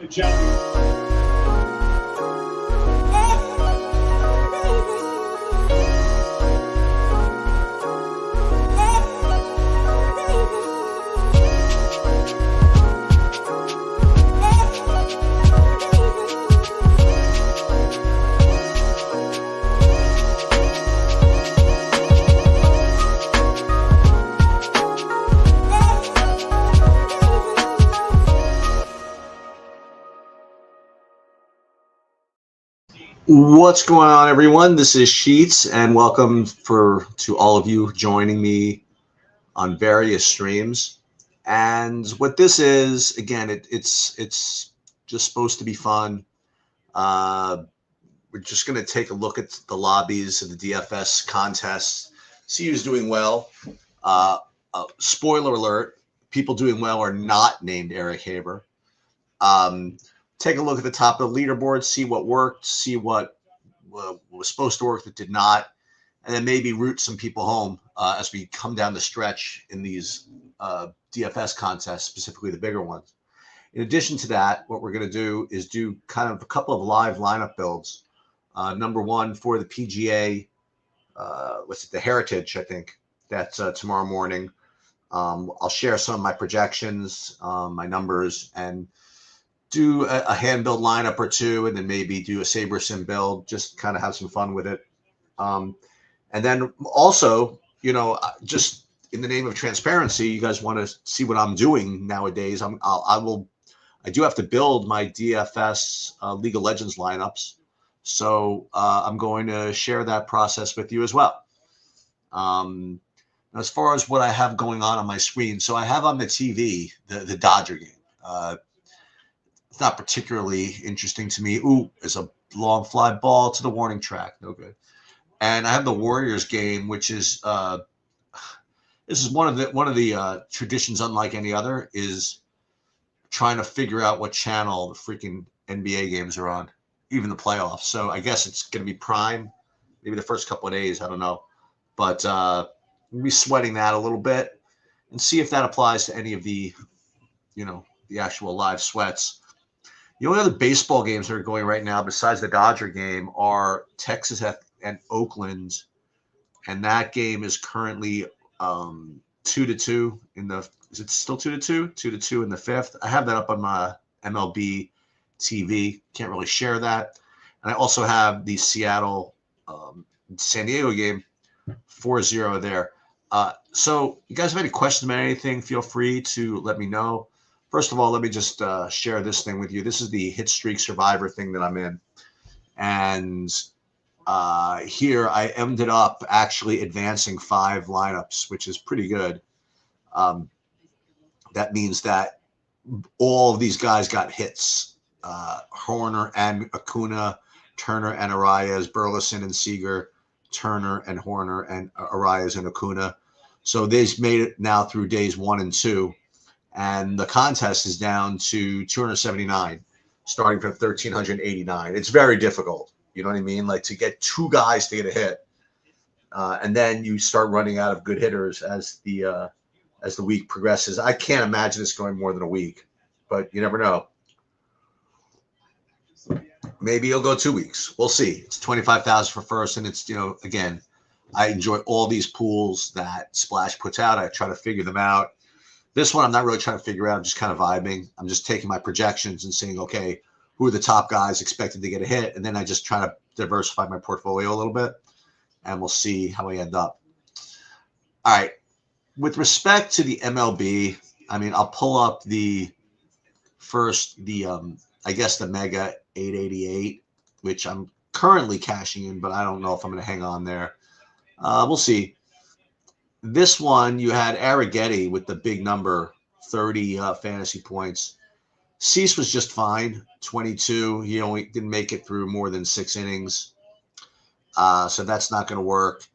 and gentlemen. What's going on, everyone? This is Sheets, and welcome to all of you joining me on various streams. And what this is, again, it's just supposed to be fun. We're just going to take a look at the lobbies of the DFS contests, see who's doing well. Spoiler alert: people doing well are not named Eric Haber. Take a look at the top of the leaderboard, see what worked, see what was supposed to work that did not, and then maybe root some people home as we come down the stretch in these DFS contests, specifically the bigger ones. In addition to that, what we're going to do is do kind of a couple of live lineup builds. Number one for the PGA, the Heritage, I think. That's tomorrow morning. I'll share some of my projections, my numbers, and do a hand build lineup or two, and then maybe do a Saber Sim build, just kind of have some fun with it. And then also, just in the name of transparency, you guys want to see what I'm doing nowadays. I do have to build my DFS League of Legends lineups. So I'm going to share that process with you as well. As far as what I have going on my screen, so I have on the TV the Dodger game. It's not particularly interesting to me. Ooh, it's a long fly ball to the warning track. No good. And I have the Warriors game, which is this is one of the traditions unlike any other, is trying to figure out what channel the freaking NBA games are on, even the playoffs. So I guess it's going to be Prime, maybe the first couple of days. I don't know. But we'll be sweating that a little bit and see if that applies to any of the, the actual live sweats. The only other baseball games that are going right now besides the Dodger game are Texas and Oakland, and that game is currently 2-2 in the. Is it still 2-2? 2-2 in the fifth. I have that up on my MLB TV. Can't really share that. And I also have the Seattle San Diego game 4-0 there. So you guys have any questions about anything, feel free to let me know. First of all, let me just share this thing with you. This is the Hit Streak Survivor thing that I'm in. And here I ended up actually advancing 5 lineups, which is pretty good. That means that all of these guys got hits. Horner and Acuna, Turner and Arias, Burleson and Seager, Turner and Horner and Arias and Acuna. So they've made it now through days 1 and 2. And the contest is down to 279, starting from 1,389. It's very difficult. You know what I mean? Like, to get 2 guys to get a hit. And then you start running out of good hitters as the week progresses. I can't imagine it's going more than a week, but you never know. Maybe it'll go 2 weeks. We'll see. It's 25,000 for first. And it's, again, I enjoy all these pools that Splash puts out. I try to figure them out. This one, I'm not really trying to figure out. I'm just kind of vibing. I'm just taking my projections and saying, okay, who are the top guys expected to get a hit? And then I just try to diversify my portfolio a little bit, and we'll see how I end up. All right. With respect to the MLB, I'll pull up the Mega 888, which I'm currently cashing in, but I don't know if I'm going to hang on there. We'll see. This one, you had Arrighetti with the big number, 30 fantasy points. Cease was just fine, 22. He only didn't make it through more than 6 innings. So that's not going to work.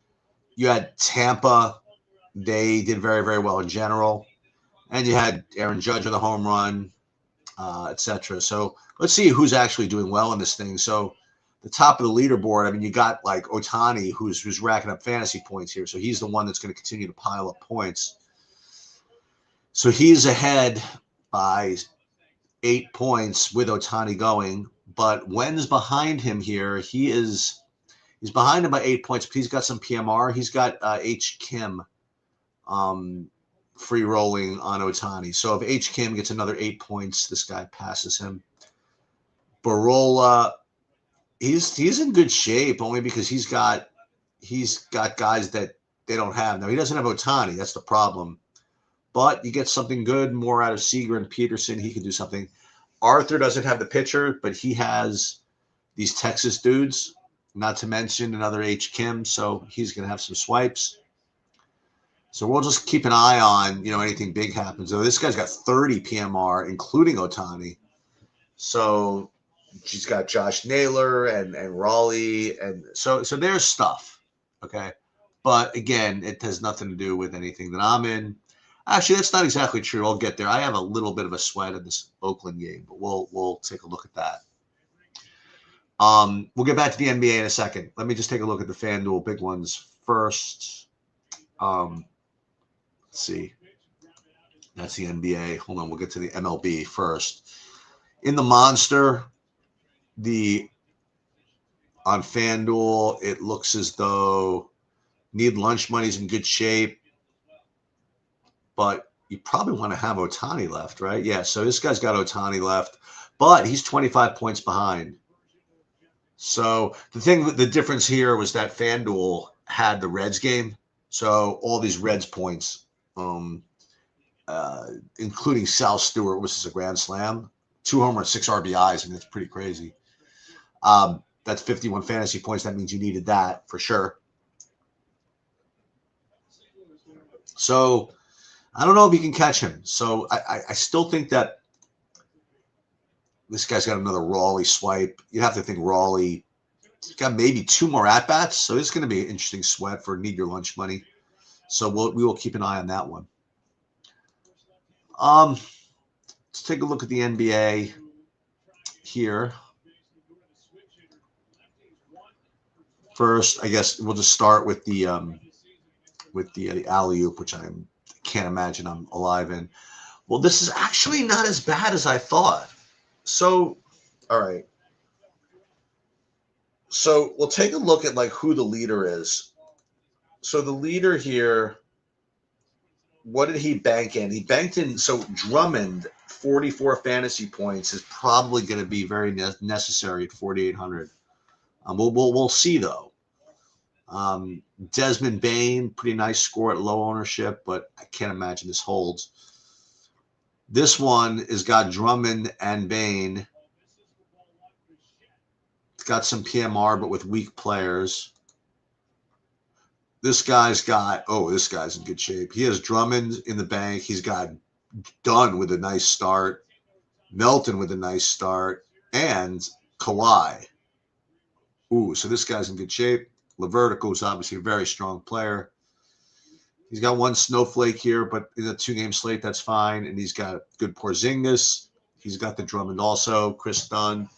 You had Tampa. They did very, very well in general. And you had Aaron Judge with a home run, etc. So let's see who's actually doing well in this thing. So the top of the leaderboard, you got like Ohtani, who's racking up fantasy points here. So he's the one that's going to continue to pile up points. So he's ahead by 8 points with Ohtani going. But Wen's behind him here. He's behind him by 8 points, but he's got some PMR. He's got H. Kim free rolling on Ohtani. So if H. Kim gets another 8 points, this guy passes him. Barola, he's in good shape only because he's got guys that they don't have. Now, he doesn't have Ohtani. That's the problem. But you get something good, more out of Seager and Peterson. He can do something. Arthur doesn't have the pitcher, but he has these Texas dudes, not to mention another H. Kim. So he's going to have some swipes. So we'll just keep an eye on, anything big happens. So this guy's got 30 PMR, including Ohtani. So she's got Josh Naylor and Raleigh. And so there's stuff. Okay. But again, it has nothing to do with anything that I'm in. Actually, that's not exactly true. I'll get there. I have a little bit of a sweat in this Oakland game, but we'll take a look at that. We'll get back to the NBA in a second. Let me just take a look at the FanDuel big ones first. Let's see. That's the NBA. Hold on. We'll get to the MLB first. In the Monster, on FanDuel, it looks as though Need Lunch Money's in good shape. But you probably want to have Ohtani left, right? Yeah, so this guy's got Ohtani left, but he's 25 points behind. So the difference here was that FanDuel had the Reds game. So all these Reds points, including Sal Stewart, which is a grand slam, 2 homers, 6 RBIs, and it's pretty crazy. That's 51 fantasy points. That means you needed that for sure. So I don't know if you can catch him. So I still think that this guy's got another Raleigh swipe. You'd have to think Raleigh got maybe 2 more at-bats. So it's going to be an interesting sweat for Need Your Lunch Money. So we will keep an eye on that one. Let's take a look at the NBA here. First, I guess we'll just start with the alley-oop, which I can't imagine I'm alive in. Well, this is actually not as bad as I thought. So, all right. So we'll take a look at who the leader is. So the leader here, what did he bank in? He banked in, so Drummond, 44 fantasy points is probably going to be very necessary at 4,800. We'll see though. Desmond Bain, pretty nice score at low ownership, but I can't imagine this holds. This one has got Drummond and Bain. It's got some PMR, but with weak players. This guy's in good shape. He has Drummond in the bank. He's got Dunn with a nice start, Melton with a nice start, and Kawhi. So this guy's in good shape. Lavertico is obviously a very strong player. He's got 1 snowflake here, but in a 2-game slate, that's fine. And he's got good Porzingis. He's got the Drummond also, Chris Dunn.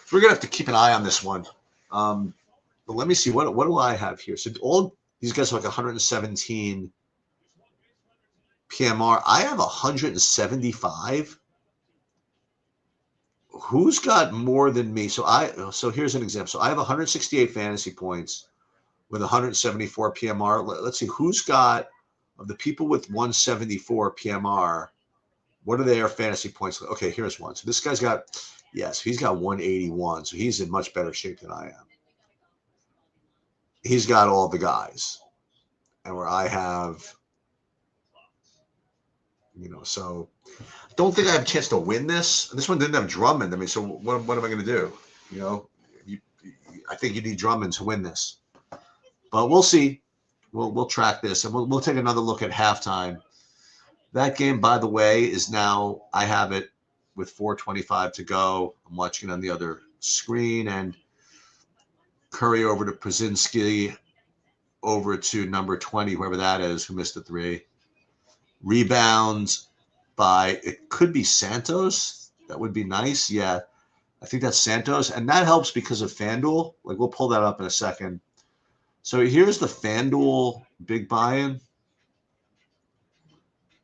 So we're going to have to keep an eye on this one. But let me see. What do I have here? So all these guys are 117 PMR. I have 175. Who's got more than me? So here's an example. So I have 168 fantasy points with 174 PMR. Let's see who's got, of the people with 174 PMR, what are their fantasy points? Okay, here's one. So this guy's got, he's got 181. So he's in much better shape than I am. He's got all the guys. And where I have, so I don't think I have a chance to win this. This one didn't have Drummond. I mean, so what am I going to do? I think you need Drummond to win this. But we'll see. We'll track this, and we'll take another look at halftime. That game, by the way, is now, I have it with 4:25 to go. I'm watching it on the other screen, and Curry over to Brzezinski, over to number 20, whoever that is, who missed the 3. Rebounds by, it could be Santos. That would be nice. Yeah, I think that's Santos, and that helps because of FanDuel. We'll pull that up in a second. So here's the FanDuel big buy-in.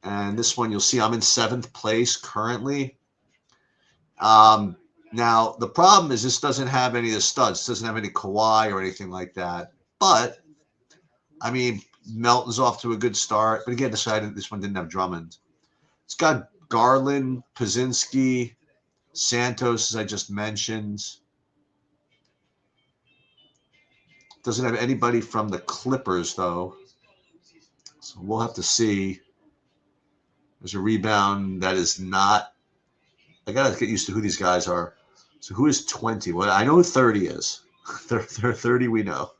And this one, you'll see I'm in 7th place currently. Now, the problem is this doesn't have any of the studs. It doesn't have any Kawhi or anything like that. But, I mean, Melton's off to a good start. But again, decided this one didn't have Drummond. It's got Garland, Pazinski, Santos, as I just mentioned. Doesn't have anybody from the Clippers, though. So we'll have to see. There's a rebound that is not. I got to get used to who these guys are. So who is 20? Well, I know who 30 is. They're 30 we know.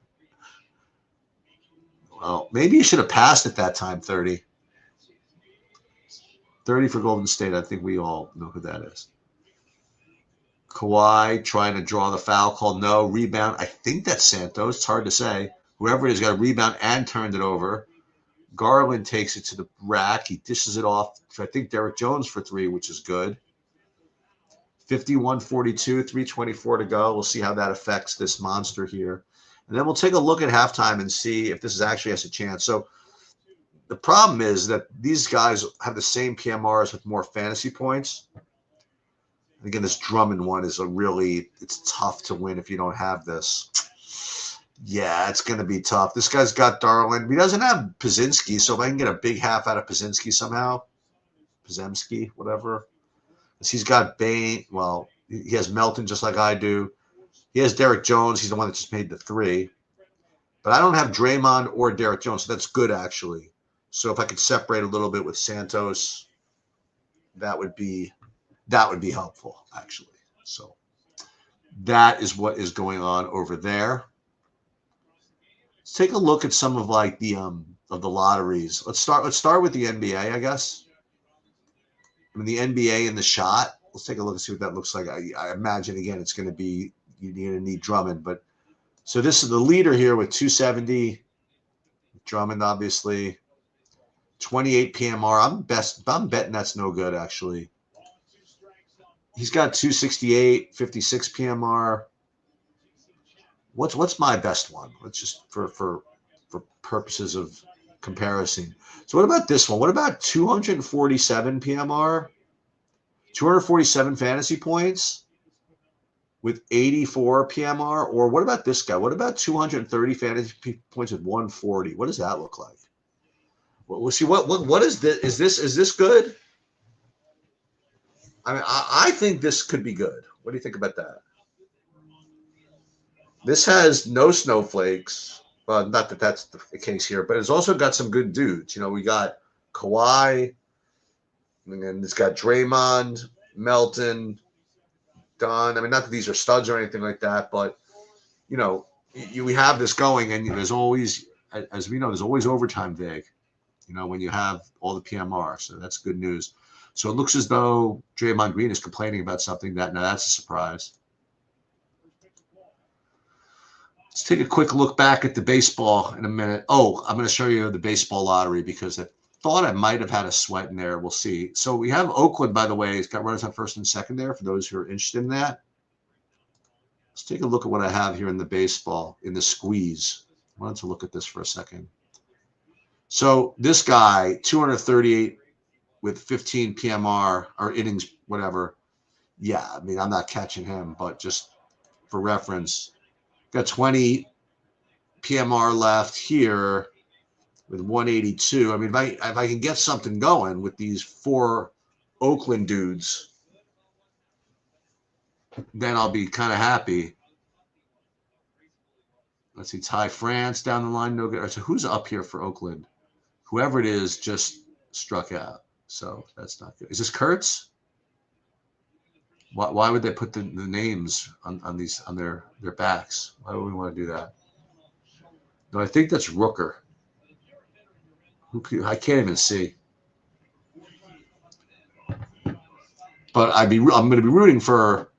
Well, maybe you should have passed at that time, 30. 30 for Golden State. I think we all know who that is. Kawhi trying to draw the foul call. No. Rebound. I think that's Santos. It's hard to say. Whoever it is got a rebound and turned it over. Garland takes it to the rack. He dishes it off to, I think, Derek Jones for 3, which is good. 51-42, 3:24 to go. We'll see how that affects this monster here. And then we'll take a look at halftime and see if this actually has a chance. So the problem is that these guys have the same PMRs with more fantasy points. And again, this Drummond one is it's tough to win if you don't have this. Yeah, it's going to be tough. This guy's got Darland. He doesn't have Pazinski, so if I can get a big half out of Pazinski somehow, Pazemski, whatever. He's got Bain. Well, he has Melton just like I do. He has Derek Jones. He's the one that just made the 3. But I don't have Draymond or Derek Jones, so that's good, actually. So if I could separate a little bit with Santos, that would be helpful, actually. So that is what is going on over there. Let's take a look at some of the lotteries. Let's start with the NBA, I guess. I mean, the NBA in the shot. Let's take a look and see what that looks like. I imagine, again, it's going to be you're going to need Drummond. But so this is the leader here with 270. Drummond, obviously. 28 PMR. I'm betting that's no good, actually. He's got 268, 56 PMR. What's my best one? Let's just for purposes of comparison. So what about this one? What about 247 PMR? 247 fantasy points with 84 PMR? Or what about this guy? What about 230 fantasy points with 140? What does that look like? Well, we'll see. What is this? Is this good? I mean, I think this could be good. What do you think about that? This has no snowflakes. Not that that's the case here, but it's also got some good dudes. You know, we got Kawhi, and then it's got Draymond, Melton, Don. I mean, not that these are studs or anything like that, but, you know, we have this going, and there's always, as we know, there's always overtime vig, you know, when you have all the PMR. So that's good news. So it looks as though Draymond Green is complaining about something now that's a surprise. Let's take a quick look back at the baseball in a minute. Oh, I'm going to show you the baseball lottery because I thought I might have had a sweat in there. We'll see. So we have Oakland, by the way. It's got runners on first and second there for those who are interested in that. Let's take a look at what I have here in the baseball, in the squeeze. I wanted to look at this for a second. So this guy, 238 with 15 PMR or innings, whatever. Yeah, I mean, I'm not catching him, but just for reference, got 20 PMR left here with 182. I mean, if I can get something going with these 4 Oakland dudes, then I'll be kind of happy. Let's see, Ty France down the line, no good. So who's up here for Oakland? Whoever it is just struck out. So that's not good. Is this Kurtz? Why would they put the names on their backs? Why would we want to do that? No, I think that's Rooker. I can't even see. But I'm going to be rooting for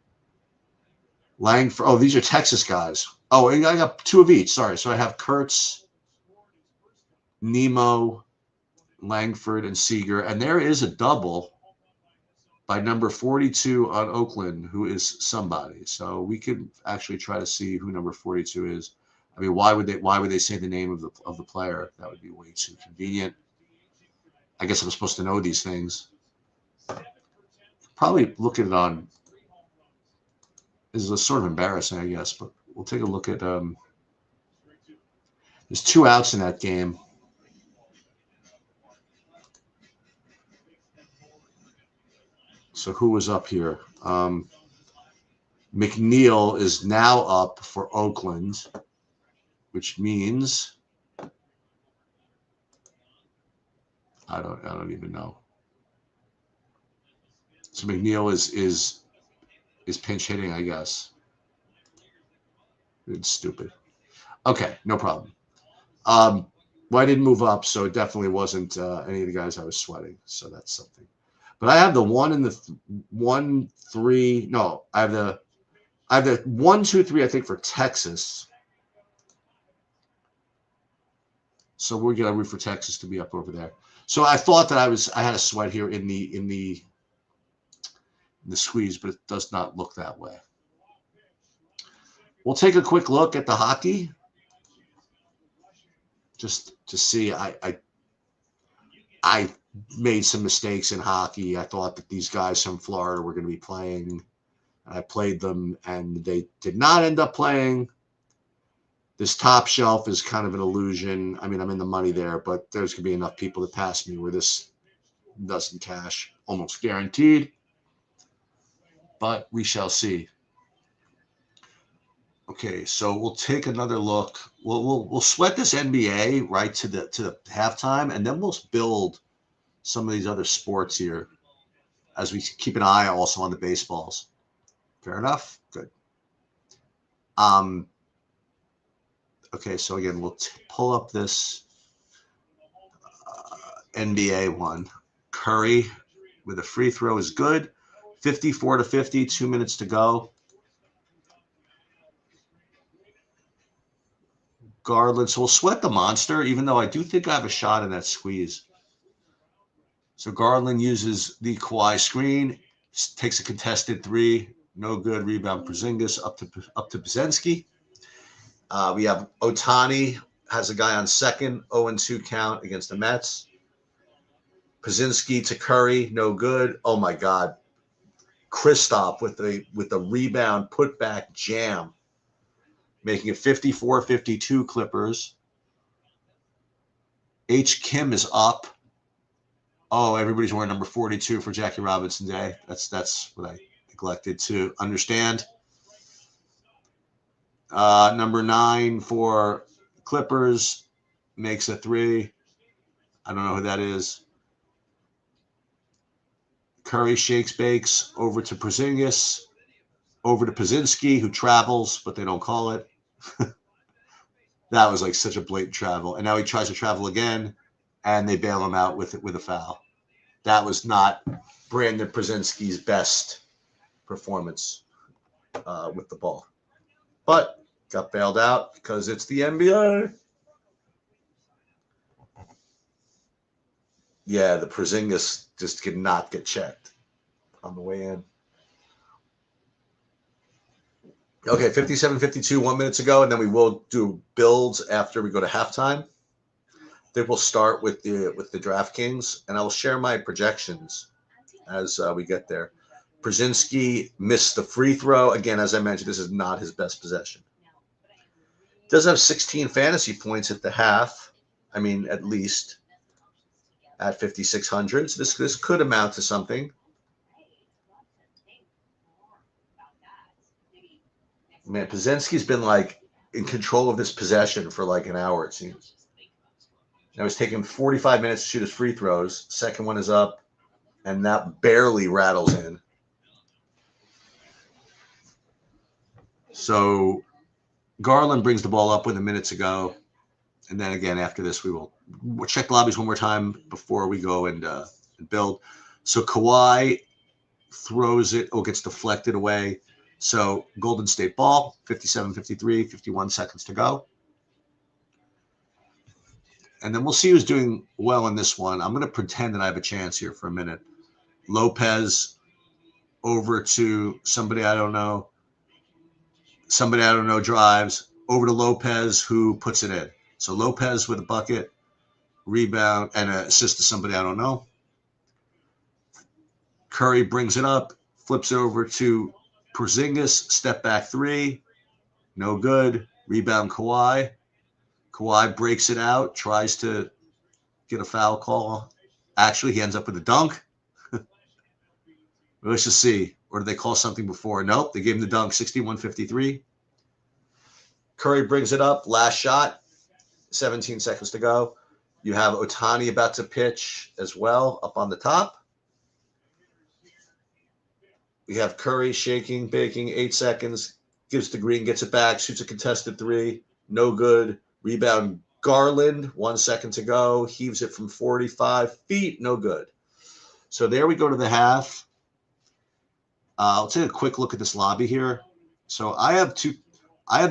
Langford. Oh, these are Texas guys. Oh, I got 2 of each. Sorry. So I have Kurtz, Nemo, Langford, and Seager. And there is a double by number 42 on Oakland, who is somebody. So we could actually try to see who number 42 is. I mean, why would they say the name of the player? That would be way too convenient. I guess I'm supposed to know these things. Probably look at it on is a sort of embarrassing, I guess. But we'll take a look at. There's 2 outs in that game. So who was up here? McNeil is now up for Oakland, which means I don't even know. So McNeil is pinch hitting, I guess. It's stupid. Okay, no problem. Well, I didn't move up, so it definitely wasn't any of the guys I was sweating. So that's something. But I have the 1 and the 1, 3. No, I have the 1, 2, 3. I think for Texas. So we're gonna root for Texas to be up over there. So I thought that I had a sweat here in the squeeze, but it does not look that way. We'll take a quick look at the hockey, just to see. I made some mistakes in hockey. I thought that these guys from Florida were going to be playing. I played them, and they did not end up playing. This top shelf is kind of an illusion. I mean, I'm in the money there, but there's going to be enough people to pass me where this doesn't cash, almost guaranteed. But we shall see. Okay, so we'll take another look. We'll sweat this NBA right to the halftime, and then we'll build some of these other sports here as we keep an eye also on the baseballs. Fair enough? Good. Okay, so again, we'll pull up this NBA one. Curry with a free throw is good. 54-50, 2 minutes to go. Garland. So we'll sweat the monster, even though I do think I have a shot in that squeeze. So Garland uses the Kawhi screen, takes a contested 3, no good. Rebound Porzingis up to Pizensky. We have Ohtani has a guy on second, 0-2 count against the Mets. Pizzinski to Curry, no good. Oh my God, Kristaps with the rebound putback jam, making it 54-52 Clippers. H. Kim is up. Oh, everybody's wearing number 42 for Jackie Robinson Day. That's what I neglected to understand. Number 9 for Clippers makes a 3. I don't know who that is. Curry shakes, bakes over to Porzingis, over to Pizzinski, who travels, but they don't call it. That was like such a blatant travel. And now he tries to travel again, and they bail him out with a foul. That was not Brandon Pizzinski's best performance with the ball. But got bailed out because it's the NBA. Yeah, the Porzingis just could not get checked on the way in. Okay, 57-52, 1 minute to go, and then we will do builds after we go to halftime. Then we'll start with the DraftKings, and I will share my projections as we get there. Pizzinski missed the free throw. Again, as I mentioned, this is not his best possession. Does have 16 fantasy points at the half. I mean, at least at 5,600. So this could amount to something. Man, Pizzinski's been like in control of this possession for like an hour, it seems. Now it's taking 45 minutes to shoot his free throws. Second one is up, and that barely rattles in. So Garland brings the ball up with a minute to go. And then again, after this, we'll check the lobbies one more time before we go and build. So Kawhi throws it, gets deflected away. So Golden State ball, 57-53, 51 seconds to go. And then we'll see who's doing well in this one. I'm going to pretend that I have a chance here for a minute. Lopez over to somebody I don't know. Somebody I don't know drives over to Lopez, who puts it in. So Lopez with a bucket, rebound, and an assist to somebody I don't know. Curry brings it up, flips it over to Porzingis, step back three, no good. Rebound Kawhi. Kawhi breaks it out, tries to get a foul call. Actually, he ends up with a dunk. Let's just see. Or did they call something before? Nope, they gave him the dunk, 61-53. Curry brings it up, last shot, 17 seconds to go. You have Ohtani about to pitch as well up on the top. We have Curry shaking, baking, 8 seconds, gives to Green, gets it back, shoots a contested three, no good. Rebound Garland, 1 second to go, heaves it from 45 feet, no good. So there we go to the half. I'll take a quick look at this lobby here. So I have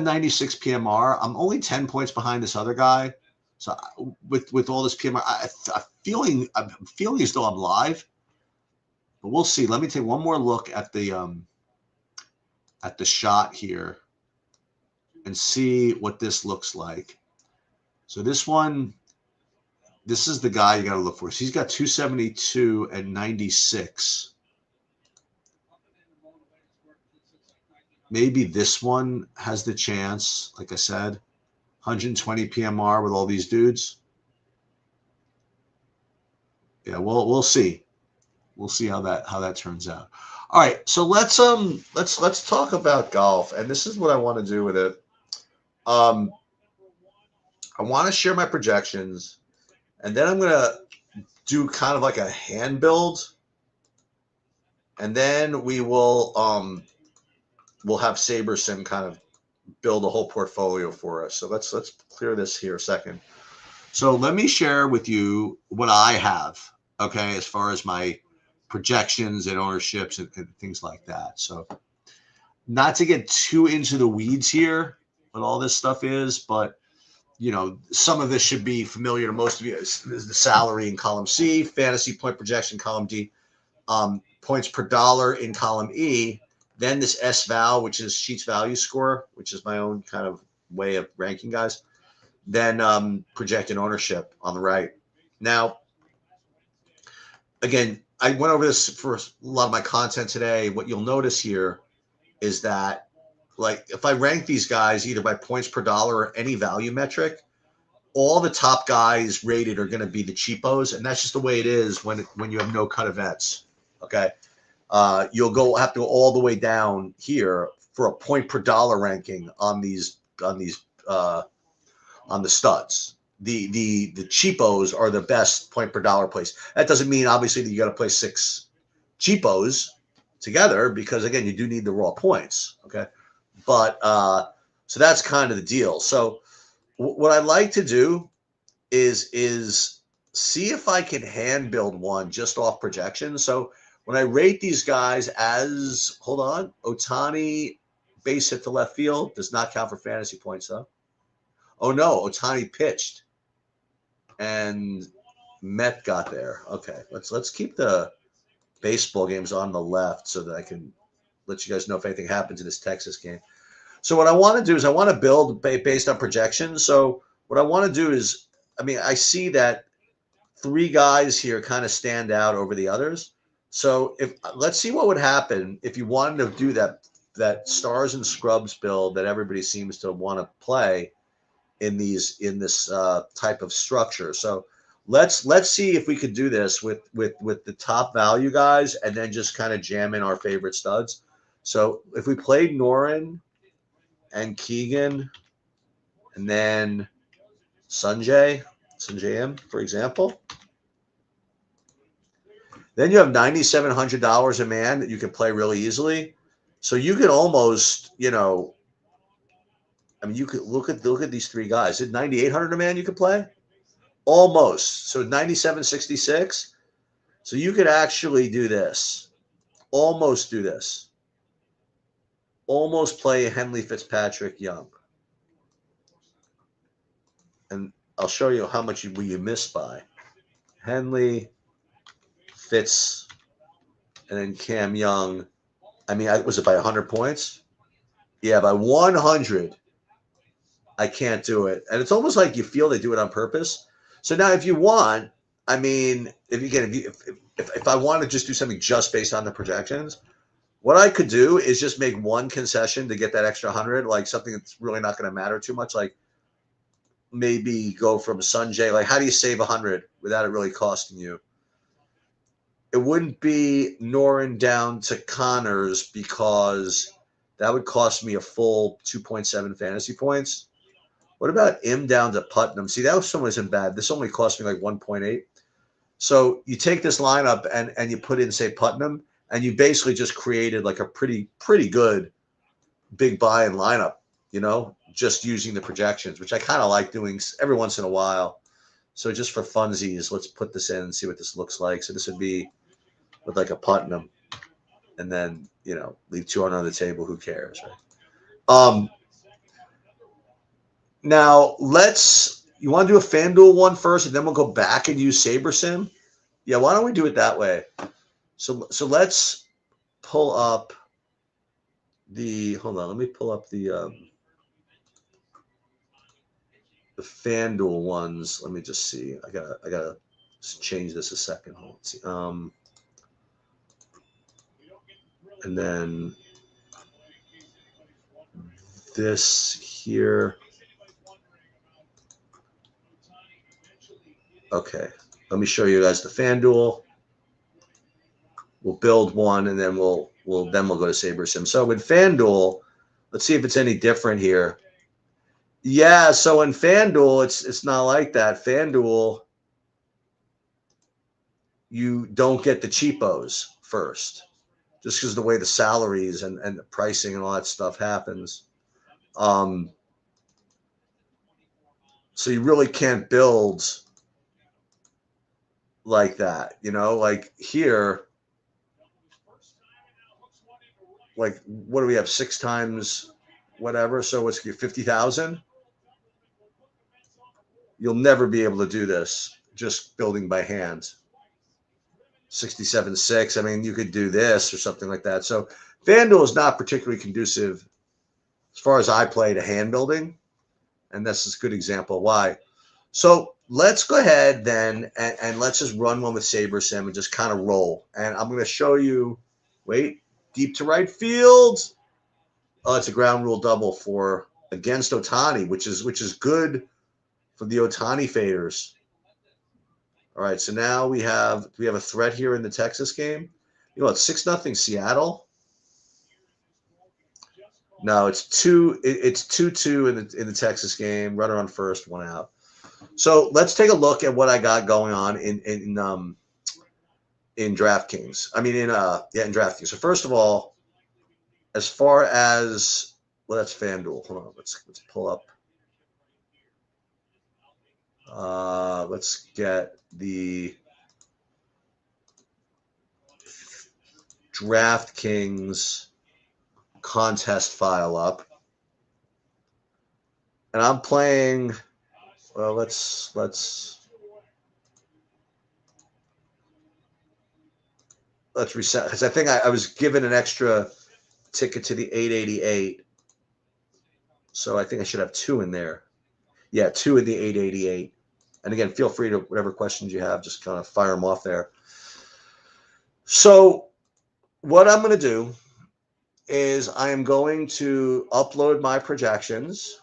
96 PMR. I'm only 10 points behind this other guy. So with all this PMR, I'm feeling as though I'm live. But we'll see. Let me take one more look at the shot here and see what this looks like. So this is the guy you got to look for. So he's got 272 and 96. Maybe this one has the chance, like I said, 120 PMR with all these dudes. Yeah, we'll see. We'll see how that turns out. All right, so let's talk about golf, and this is what I want to do with it. I want to share my projections, and then I'm gonna do kind of like a hand build, and then we will we'll have SaberSim kind of build a whole portfolio for us. So let's clear this here a second. So let me share with you what I have, okay, as far as my projections and ownerships and things like that. So not to get too into the weeds here, what all this stuff is, but you know, some of this should be familiar to most of you. Is the salary in column C, fantasy point projection column D, points per dollar in column E, then this S-Val, which is Sheets Value Score, which is my own kind of way of ranking guys, then projected ownership on the right. Now, again, I went over this for a lot of my content today. What you'll notice here is that, like, if I rank these guys either by points per dollar or any value metric, all the top guys rated are going to be the cheapos, and that's just the way it is when you have no cut events. Okay, you'll have to go all the way down here for a point per dollar ranking on the studs. The cheapos are the best point per dollar place. That doesn't mean obviously that you got to play 6 cheapos together, because again, you do need the raw points. Okay, but so that's kind of the deal. So what I like to do is see if I can hand build one just off projection. So when I rate these guys as, hold on, Ohtani base hit to left field does not count for fantasy points though. Oh no, Ohtani pitched and Met got there. Okay, let's keep the baseball games on the left so that I can let you guys know if anything happens in this Texas game. So what I want to do is I want to build based on projections. So what I want to do is, I mean, I see that 3 guys here kind of stand out over the others. So let's see what would happen if you wanted to do that stars and scrubs build that everybody seems to want to play in this type of structure. So let's see if we could do this with the top value guys and then just kind of jam in our favorite studs. So if we played Norin and Keegan and then Sanjay M, for example, then you have $9,700 a man that you can play really easily. So you could almost, you know, I mean, you could look at these 3 guys. Is it $9,800 a man you could play? Almost. So 97.66. So you could actually do this. Almost do this. Almost play Henley Fitzpatrick Young. And I'll show you how much you miss by. Henley, Fitz, and then Cam Young. I mean, was it by 100 points? Yeah, by 100. I can't do it. And it's almost like you feel they do it on purpose. So now if you want, I mean, if I want to just do something just based on the projections, What I could do is just make one concession to get that extra 100, like something that's really not going to matter too much. Like maybe go from Sanjay. Like, how do you save 100 without it really costing you? It wouldn't be Norin down to Connors because that would cost me a full 2.7 fantasy points. What about him down to Putnam? See, that was isn't bad. This only cost me like 1.8. So you take this lineup and you put in, say, Putnam, and you basically just created like a pretty good big buy-in lineup, just using the projections, which I kind of like doing every once in a while. So just for funsies, let's put this in and see what this looks like. So this would be with like a Putnam, and then leave 200 on the table. Who cares, right? Now you want to do a FanDuel one first, and then we'll go back and use SaberSim. Yeah, why don't we do it that way? So let's pull up hold on. Let me pull up the FanDuel ones. Let me just see. I gotta change this a second. Hold on. See. And then this here. Okay, let me show you guys the FanDuel. We'll build one, and then we'll go to SaberSim. So with FanDuel, let's see if it's any different here. Yeah, so in FanDuel, it's not like that. FanDuel, you don't get the cheapos first, just because of the way the salaries and the pricing and all that stuff happens. So you really can't build like that, like here. Like, what do we have? 6 times whatever. So it's 50,000. You'll never be able to do this just building by hand. 67.6. I mean, you could do this or something like that. So FanDuel is not particularly conducive as far as I play to hand building. And this is a good example why. So let's go ahead then and let's just run one with SaberSim and just kind of roll. And I'm going to show you, deep to right field. Oh, it's a ground rule double against Ohtani, which is good for the Ohtani faders. All right, so now we have a threat here in the Texas game. It's 6-0 Seattle. No, it's 2-2 in the Texas game. Runner on first, 1 out. So let's take a look at what I got going on in DraftKings. I mean, in DraftKings. So first of all, as far as that's FanDuel. Hold on, let's pull up. Let's get the DraftKings contest file up, and I'm playing. Well, let's reset, because I think I was given an extra ticket to the 888, so I think I should have 2 in there. Yeah, 2 in the 888. And again, feel free to, whatever questions you have, just kind of fire them off there. So what I'm going to do is I am going to upload my projections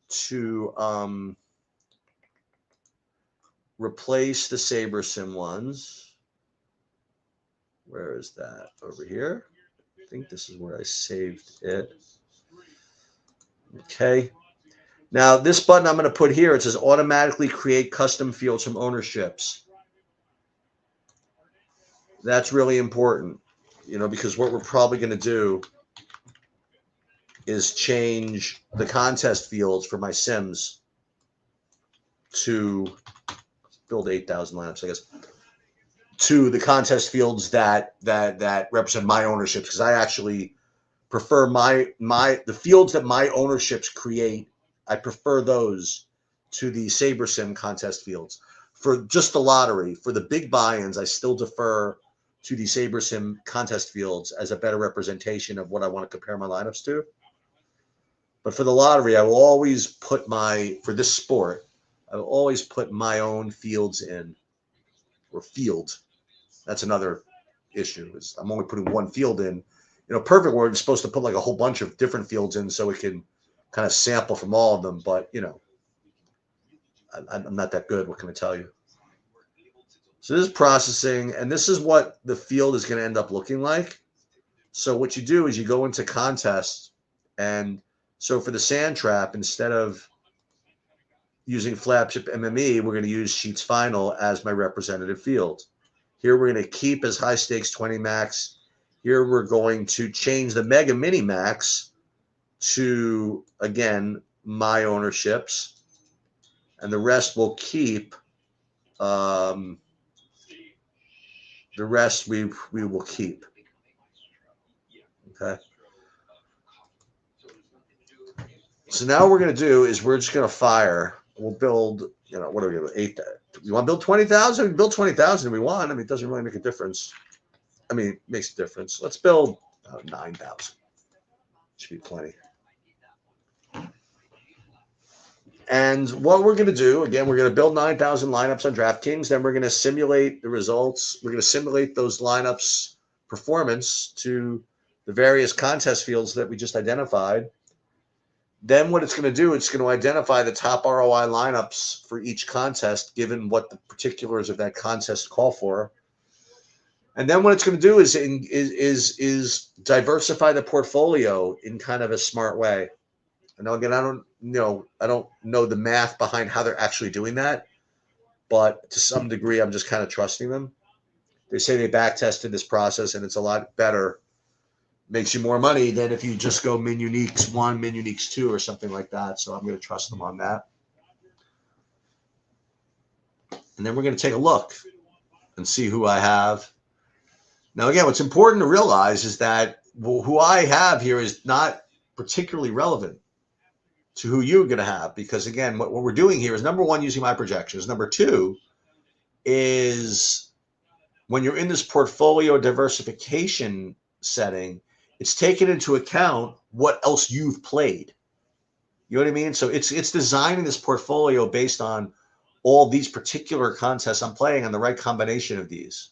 to replace the SaberSim ones. Where is that? Over here. I think this is where I saved it. Okay. Now, this button I'm going to put here, it says automatically create custom fields from ownerships. That's really important, because what we're probably going to do is change the contest fields for my Sims to build 8,000 lineups, I guess, to the contest fields that represent my ownerships, because I actually prefer the fields that my ownerships create. I prefer those to the SaberSim contest fields. For just the lottery, for the big buy-ins, I still defer to the SaberSim contest fields as a better representation of what I want to compare my lineups to. But for the lottery, I will always put for this sport, I will always put my own fields in, or field. That's another issue. Is I'm only putting one field in. Perfect world, it's supposed to put like a whole bunch of different fields in so it can kind of sample from all of them. But, I'm not that good. What can I tell you? So this is processing, and this is what the field is going to end up looking like. So what you do is you go into contest, and so for the sand trap, instead of using flagship MME, we're going to use Sheets Final as my representative field. Here we're going to keep as high stakes 20 max. Here we're going to change the Mega Mini Max to, again, my ownerships, and the rest will keep. The rest we will keep. Okay. So now what we're going to do is we're just going to fire. We'll build, what are we going to do? 8. You want to build 20,000? We can build 20,000 if we want. I mean, it doesn't really make a difference. I mean, it makes a difference. Let's build 9,000. Should be plenty. And what we're going to do, again, we're going to build 9,000 lineups on DraftKings. Then we're going to simulate the results. We're going to simulate those lineups' performance to the various contest fields that we just identified. Then what it's going to do, it's going to identify the top ROI lineups for each contest, given what the particulars of that contest call for. And then what it's going to do is diversify the portfolio in kind of a smart way. And again, I don't know the math behind how they're actually doing that, but to some degree, I'm just kind of trusting them. They say they back tested this process, and it's a lot better. Makes you more money than if you just go min uniques 1, min uniques 2, or something like that. So I'm going to trust them on that. And then we're going to take a look and see who I have. Now, again, what's important to realize is that who I have here is not particularly relevant to who you're going to have, because, again, what we're doing here is, number one, using my projections. Number two is when you're in this portfolio diversification setting, it's taken into account what else you've played. You know what I mean? So it's designing this portfolio based on all these particular contests I'm playing and the right combination of these.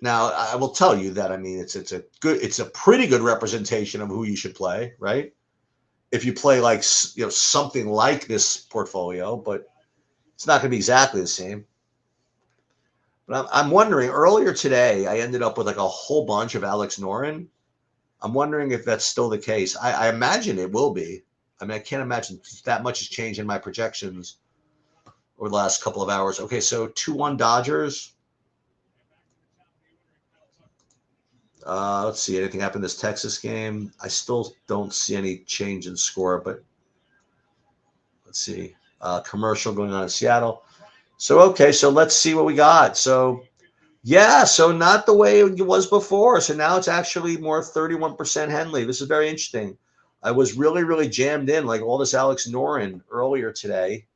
Now, I will tell you that, I mean, it's a pretty good representation of who you should play, right? If you play like, something like this portfolio, but it's not going to be exactly the same. But I'm wondering, earlier today, I ended up with like a whole bunch of Alex Noren. I'm wondering if that's still the case. I imagine it will be. I mean, I can't imagine that much has changed in my projections over the last couple of hours. Okay, so 2-1 Dodgers. Let's see. Anything happen in this Texas game? I still don't see any change in score, but let's see. Commercial going on in Seattle. So, okay, so let's see what we got. So, yeah, so not the way it was before. So now it's actually more 31% Henley. This is very interesting. I was really, really jammed in, like all this Alex Noren earlier today.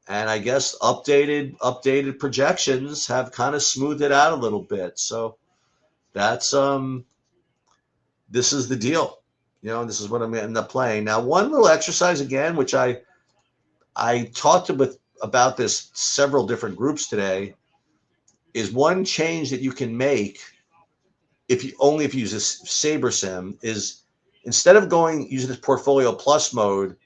And I guess updated projections have kind of smoothed it out a little bit. So that's this is the deal. This is what I'm going to end up playing. Now, one little exercise again, which I talked about this several different groups today, is one change that you can make if you use this Saber Sim, is instead of using this portfolio plus mode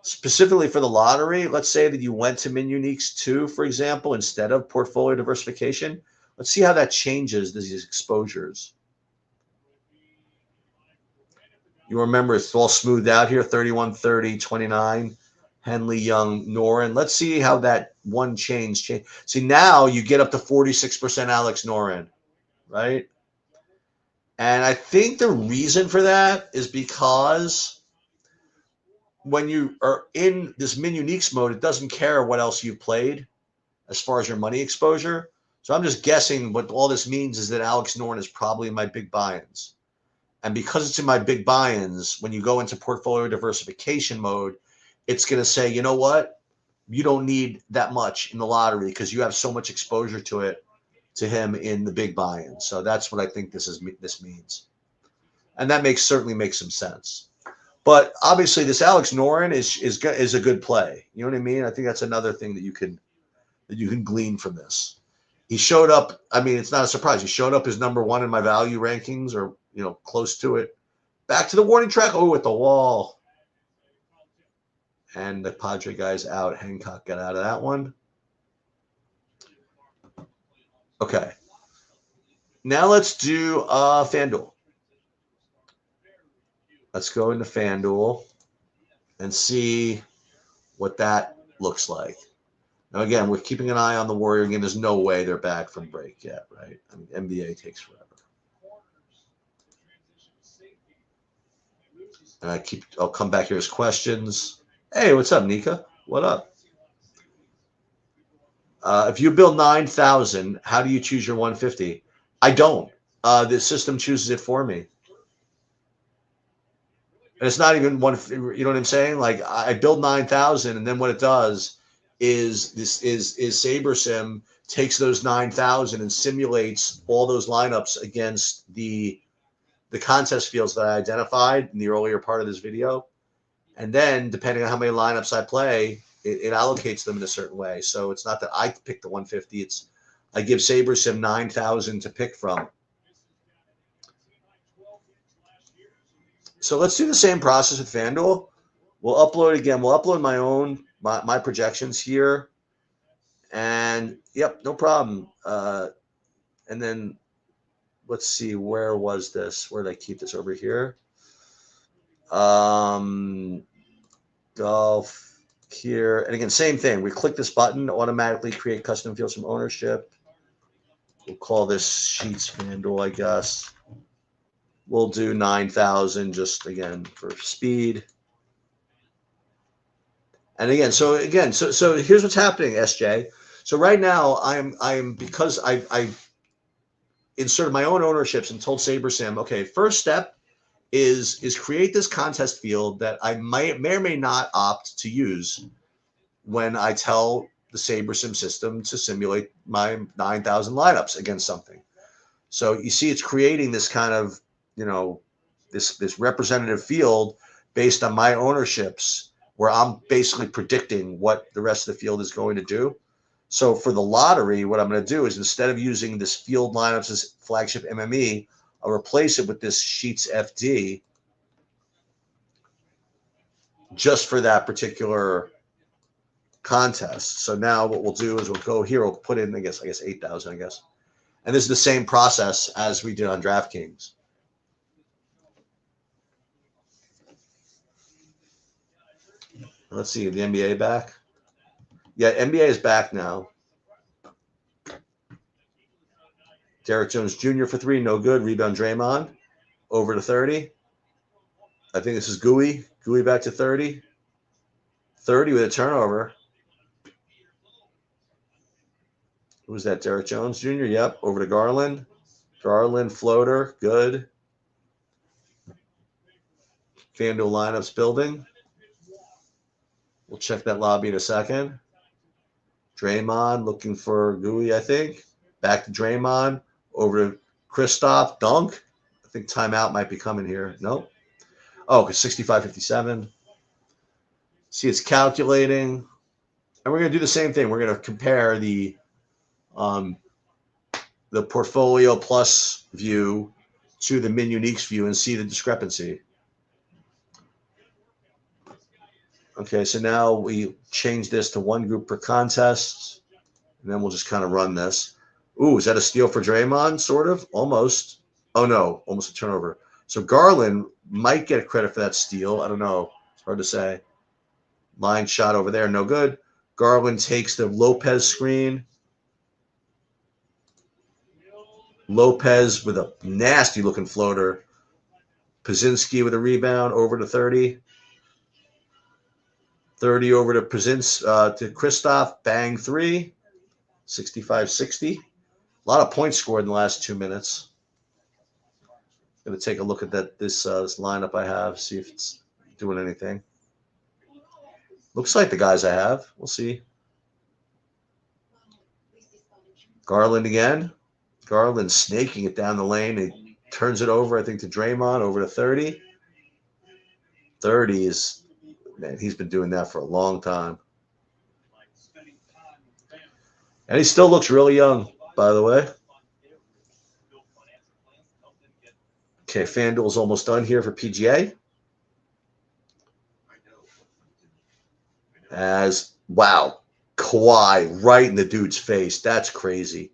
specifically for the lottery, let's say that you went to min uniques 2, for example, instead of portfolio diversification. Let's see how that changes these exposures. You remember it's all smoothed out here, 31, 30, 29. Henley, Young, Noren. Let's see how that one change. See, now you get up to 46% Alex Noren, right? And I think the reason for that is because when you are in this min uniques mode, it doesn't care what else you've played as far as your money exposure. So I'm just guessing what all this means is that Alex Noren is probably in my big buy-ins. And because it's in my big buy-ins, when you go into portfolio diversification mode, it's going to say, you know what? You don't need that much in the lottery because you have so much exposure to him in the big buy-in. So that's what I think this means. And that certainly makes some sense. But obviously this Alex Noren is a good play. You know what I mean? I think that's another thing that you can glean from this. he showed up. I mean, it's not a surprise. He showed up as #1 in my value rankings, or close to it. Back to the warning track. Oh, at the wall. And the Padre guy's out. Hancock got out of that one. Okay. Now let's do FanDuel. Let's go into FanDuel and see what that looks like. Now, again, we're keeping an eye on the Warrior game. There's no way they're back from break yet, right? I mean, NBA takes forever. And I'll come back here as questions. Hey, what's up, Nika? What up? If you build 9,000, how do you choose your 150? I don't. The system chooses it for me. And it's not even one, you know what I'm saying? Like, I build 9,000, and then what it does is SaberSim takes those 9,000 and simulates all those lineups against the contest fields that I identified in the earlier part of this video. And then, depending on how many lineups I play, it allocates them in a certain way. So it's not that I pick the 150. It's I give SaberSim 9,000 to pick from. So let's do the same process with FanDuel. We'll upload again. We'll upload my projections here. And, yep, no problem. And then let's see, where was this? Where did I keep this? Over here? Golf here. And again, same thing. We click this button, automatically create custom fields from ownership. We'll call this Sheets FanDuel, I guess. We'll do 9,000 just, again, for speed. And again, so here's what's happening, SJ. So right now, I'm because I inserted my own ownerships and told SaberSim, okay, first step is create this contest field that I may or may not opt to use when I tell the SaberSim system to simulate my 9,000 lineups against something. So you see it's creating this kind of, this representative field based on my ownerships, where I'm basically predicting what the rest of the field is going to do. So for the lottery, what I'm going to do is, instead of using this field lineups as flagship MME, I'll replace it with this Sheets FD just for that particular contest. So now what we'll do is we'll go here, we'll put in, I guess 8,000, I guess. And this is the same process as we did on DraftKings. Let's see, the NBA back? Yeah, NBA is back now. Derek Jones Jr. for 3, no good. Rebound Draymond, over to 30. I think this is Gooey. Gooey back to 30. 30 with a turnover. Who's that? Derek Jones Jr.? Yep, over to Garland. Garland, floater, good. FanDuel lineups building. We'll check that lobby in a second. Draymond looking for Gooey, I think. Back to Draymond. Over to Kristoff. Dunk. I think timeout might be coming here. Nope. Oh, it's 65-57. See, it's calculating. And we're going to do the same thing. We're going to compare the portfolio plus view to the min uniques view and see the discrepancy. Okay, so now we change this to one group per contest, and then we'll just kind of run this. Ooh, is that a steal for Draymond? Sort of, almost. Oh no, almost a turnover. So Garland might get credit for that steal. I don't know. It's hard to say. Line shot over there, no good. Garland takes the Lopez screen. Lopez with a nasty-looking floater. Pazinski with a rebound, over to 30. 30 over to Kristoff. Bang, 3. 65-60. A lot of points scored in the last 2 minutes. Going to take a look at this lineup I have, see if it's doing anything. Looks like the guys I have. We'll see. Garland again. Garland snaking it down the lane. He turns it over, I think, to Draymond, over to 30. 30 is, man, he's been doing that for a long time. And he still looks really young. by the way. Okay, FanDuel's almost done here for PGA. As wow, Kawhi right in the dude's face. That's crazy.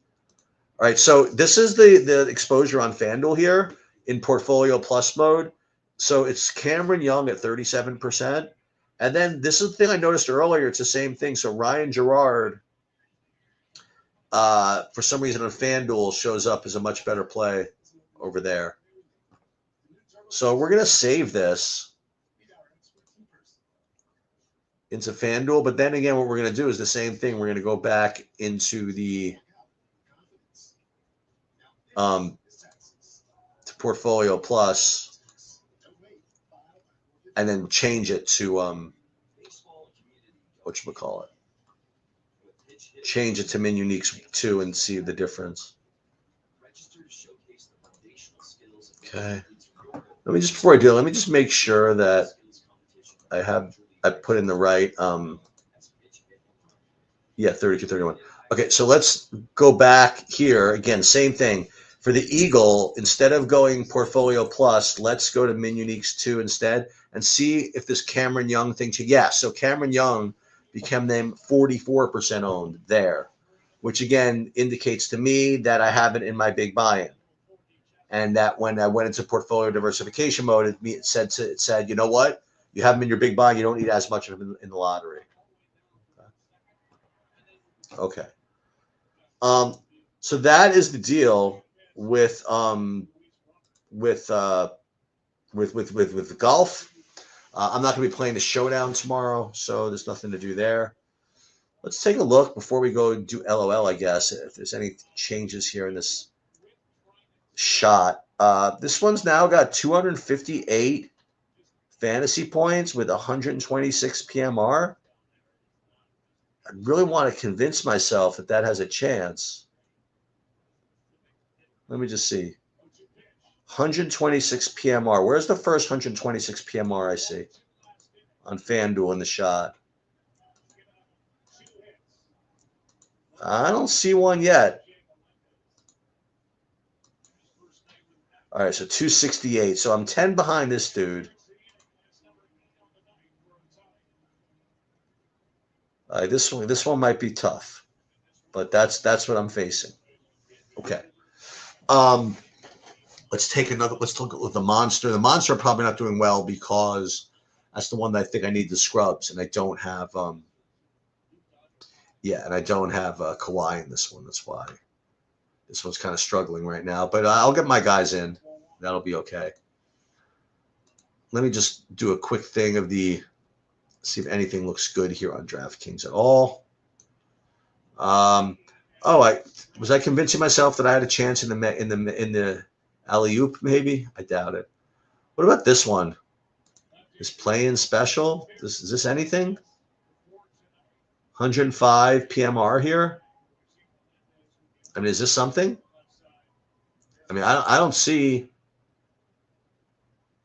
All right, so this is the exposure on FanDuel here in Portfolio Plus mode. So it's Cameron Young at 37%. And then this is the thing I noticed earlier. It's the same thing. So Ryan Gerard, for some reason on FanDuel, shows up as a much better play over there. So we're going to save this into FanDuel. But then again, what we're going to do is the same thing. We're going to go back into the to Portfolio Plus and then change it to whatchamacallit. Change it to Min Uniques 2 and see the difference. Okay. Let me just, before I do, let me just make sure that I put in the right, 32-31. Okay, so let's go back here. Again, same thing. For the Eagle, instead of going Portfolio Plus, let's go to Min Uniques 2 instead and see if this Cameron Young thing changes. Yeah, so Cameron Young became them 44% owned there, which again indicates to me that I have it in my big buy-in. And that when I went into portfolio diversification mode, it said, you know what? You have them in your big buy. You don't need as much of them in the lottery. Okay. So that is the deal with the golf. I'm not going to be playing the showdown tomorrow, so there's nothing to do there. Let's take a look before we go do LOL, I guess, if there's any changes here in this shot. This one's now got 258 fantasy points with 126 PMR. I really want to convince myself that that has a chance. Let me just see. 126 PMR. Where's the first 126 PMR I see on FanDuel in the shot? I don't see one yet. All right, so 268. So I'm 10 behind this dude. This one might be tough, but that's what I'm facing. Okay. Let's look at the Monster. The Monster are probably not doing well because that's the one that I think I need the scrubs, and I don't have Kawhi in this one. That's why this one's kind of struggling right now. But I'll get my guys in. That'll be okay. Let me just do a quick thing of see if anything looks good here on DraftKings at all. Was I convincing myself that I had a chance in the alley-oop? Maybe I doubt it. What about this one? This play-in special. Is this anything? 105 PMR here. I mean, is this something? I mean, I don't see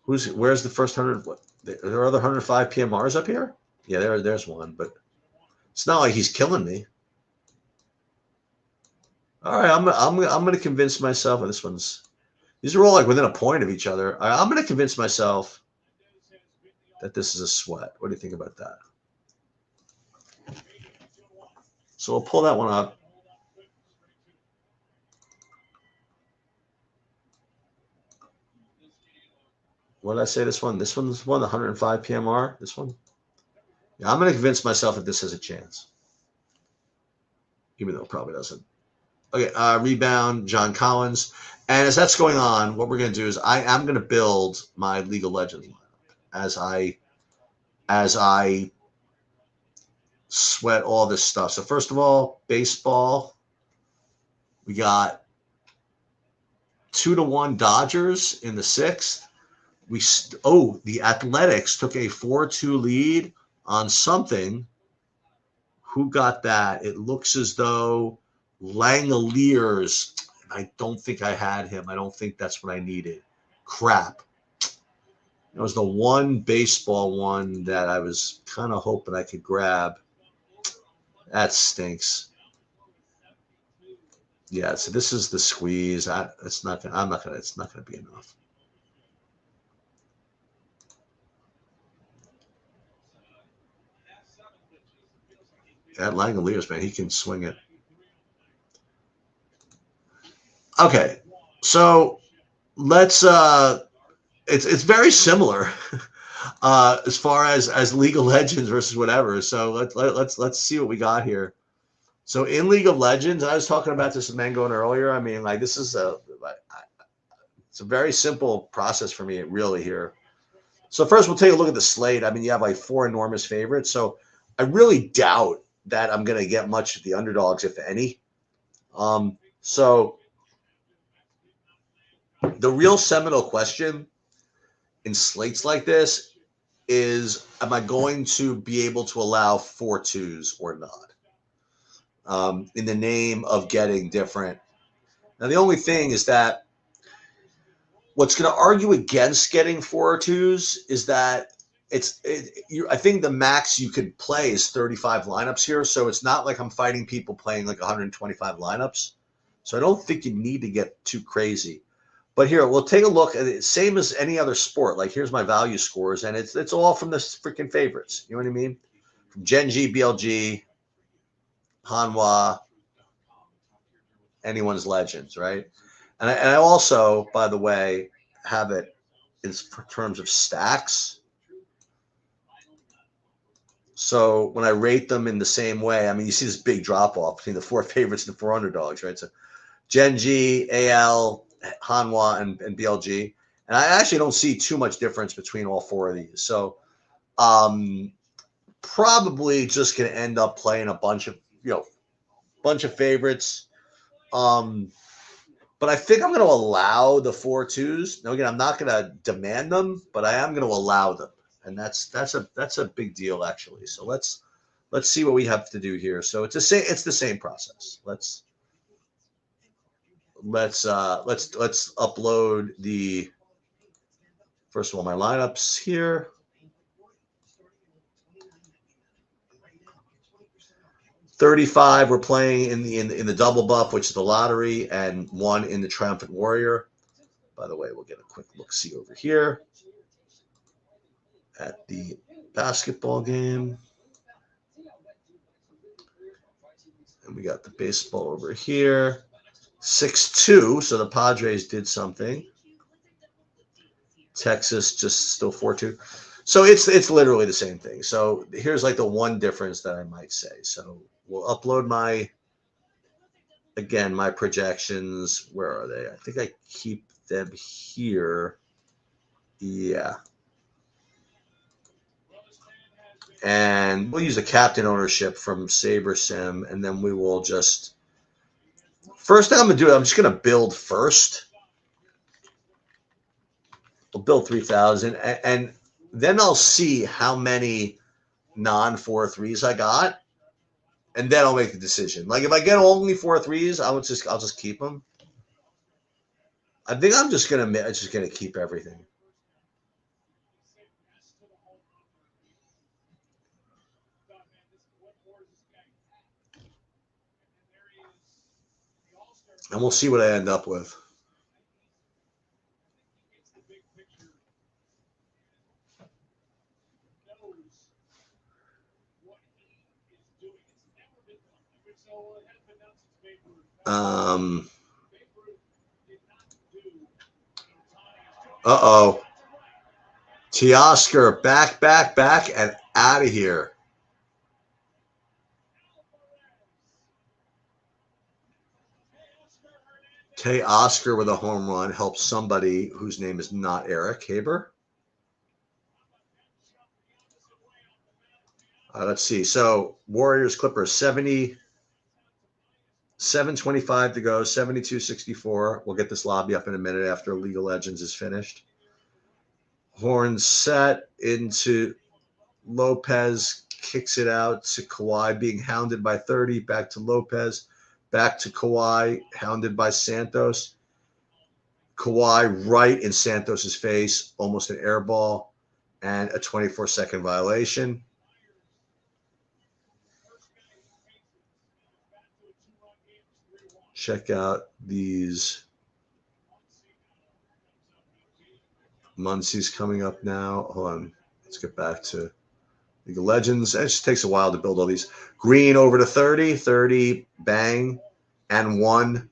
where's the first 100. What, are there other 105 PMRs up here? Yeah, there's one, but it's not like he's killing me. All right, I'm going to convince myself. And these are all like within a point of each other. I'm going to convince myself that this is a sweat. What do you think about that? So we'll pull that one up. What did I say? This one? This one's one, 105 PMR. This one? Yeah, I'm going to convince myself that this has a chance. Even though it probably doesn't. Okay, rebound, John Collins. And as that's going on, what we're going to do is I am going to build my League of Legends as I sweat all this stuff. So first of all, baseball. We got 2-1 Dodgers in the 6th. The Athletics took a 4-2 lead on something. Who got that? It looks as though Langoliers. I don't think I had him. I don't think that's what I needed. Crap. It was the one baseball one that I was kind of hoping I could grab. That stinks. Yeah, so this is the squeeze. It's not gonna. I'm not gonna. It's not gonna be enough. That Langoliers, man, he can swing it. Okay, so let's. It's very similar as far as League of Legends versus whatever. So let's see what we got here. So in League of Legends, I was talking about this with Mango earlier. I mean, like this is it's a very simple process for me, really here. So first, we'll take a look at the slate. I mean, you have like 4 enormous favorites. So I really doubt that I'm going to get much of the underdogs, if any. So the real seminal question in slates like this is, am I going to be able to allow 4-2s or not? In the name of getting different. Now, the only thing is that what's going to argue against getting 4-2s is that I think the max you could play is 35 lineups here. So it's not like I'm fighting people playing like 125 lineups. So I don't think you need to get too crazy. But here, we'll take a look at it. Same as any other sport. Like, here's my value scores, and it's all from the freaking favorites. You know what I mean? From Genji, BLG, Hanwha, anyone's legends, right? And I also, by the way, have it in terms of stacks. So when I rate them in the same way, I mean, you see this big drop off between the 4 favorites and the 4 underdogs, right? So Genji, AL, Hanwha, and BLG. And I actually don't see too much difference between all 4 of these. So probably just going to end up playing a bunch of favorites. But I think I'm going to allow the 4-2s. Now, again, I'm not going to demand them, but I am going to allow them. And that's a big deal, actually. So let's see what we have to do here. So it's the same process. Let's upload the first of all my lineups here. $35 we're playing in the double buff, which is the lottery, and 1 in the Triumphant Warrior. By the way, we'll get a quick look-see over here at the basketball game. And we got the baseball over here. 6-2, so the Padres did something. Texas just still 4-2. So it's literally the same thing. So here's like the one difference that I might say. So we'll upload my projections. Where are they? I think I keep them here. Yeah. And we'll use a captain ownership from SaberSim, and then we will just first thing I'm going to do, I'm just going to build first. We'll build 3,000, and then I'll see how many non-4-3s I got, and then I'll make a decision. Like if I get only 4-3s, I'll just keep them. I think I'm just gonna keep everything. And we'll see what I end up with. Uh-oh. Teoscar, back, and out of here. Teoscar with a home run helps somebody whose name is not Eric Haber. Let's see. So Warriors Clippers 7:25 to go, 72-64. We'll get this lobby up in a minute after League of Legends is finished. Horn set into Lopez, kicks it out to Kawhi, being hounded by 30, back to Lopez, back to Kawhi, hounded by Santos. Kawhi right in Santos's face, almost an air ball, and a 24-second violation. check out these Muncie's coming up now. Hold on. Let's get back to League of Legends. It just takes a while to build all these. Green over to 30. 30, bang, and 1.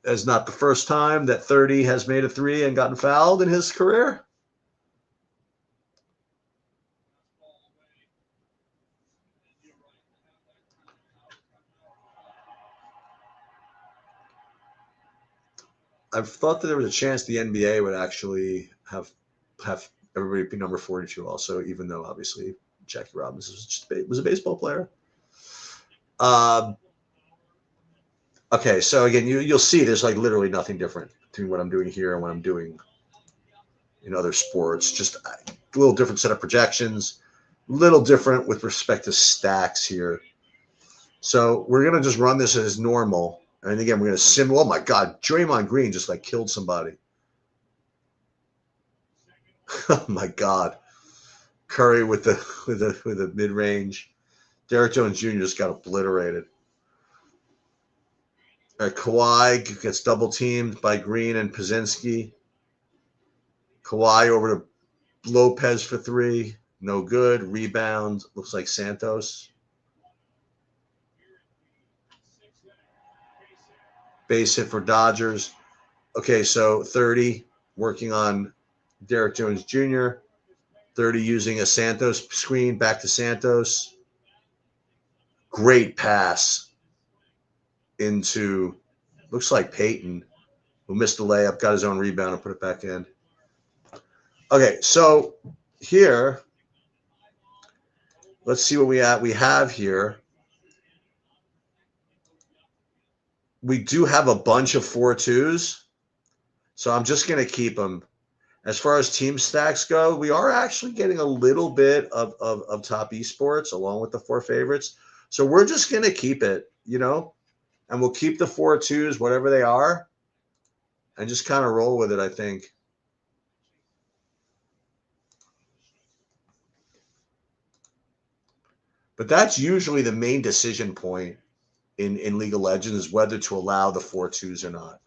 It's not the first time that 30 has made a 3 and gotten fouled in his career. I've thought that there was a chance the NBA would actually have everybody be number 42 also, even though obviously Jackie Robinson was a baseball player. Okay, so again, you'll see there's like literally nothing different between what I'm doing here and what I'm doing in other sports. Just a little different set of projections, a little different with respect to stacks here. So we're going to just run this as normal. And again, we're going to sim. Oh my God, Draymond Green just like killed somebody. Oh my God, Curry with the mid range. Derrick Jones Jr. just got obliterated. All right, Kawhi gets double teamed by Green and Pazinski. Kawhi over to Lopez for 3, no good. Rebound, looks like Santos. Base hit for Dodgers. Okay, so 30 working on Derrick Jones Jr. 30 using a Santos screen, back to Santos. Great pass into, looks like Peyton, who missed the layup, got his own rebound and put it back in. Okay, so here, let's see what we have here. We do have a bunch of 4-2s, so I'm just going to keep them. As far as team stacks go, we are actually getting a little bit of top esports along with the 4 favorites. So we're just going to keep it, and we'll keep the 4-2s, whatever they are, and just kind of roll with it, I think. But that's usually the main decision point in League of Legends, is whether to allow the 4-2s or not.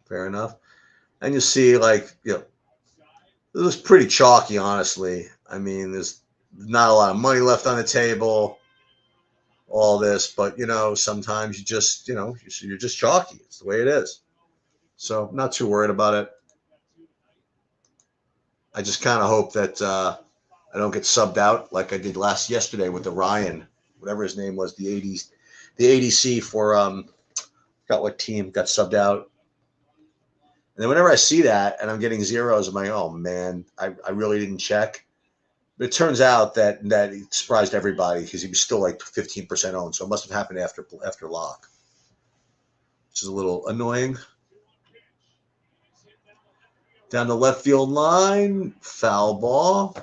Fair enough. And you see, like, it was pretty chalky, honestly. I mean, there's not a lot of money left on the table, all this, but, sometimes you just, you're just chalky. It's the way it is. So I'm not too worried about it. I just kind of hope that I don't get subbed out like I did yesterday with the Ryan, whatever his name was, the ADC for got what team got subbed out. And then whenever I see that and I'm getting zeros, I'm like, oh man, I really didn't check. But it turns out that he surprised everybody because he was still like 15% owned. So it must have happened after lock, which is a little annoying. Down the left field line, foul ball.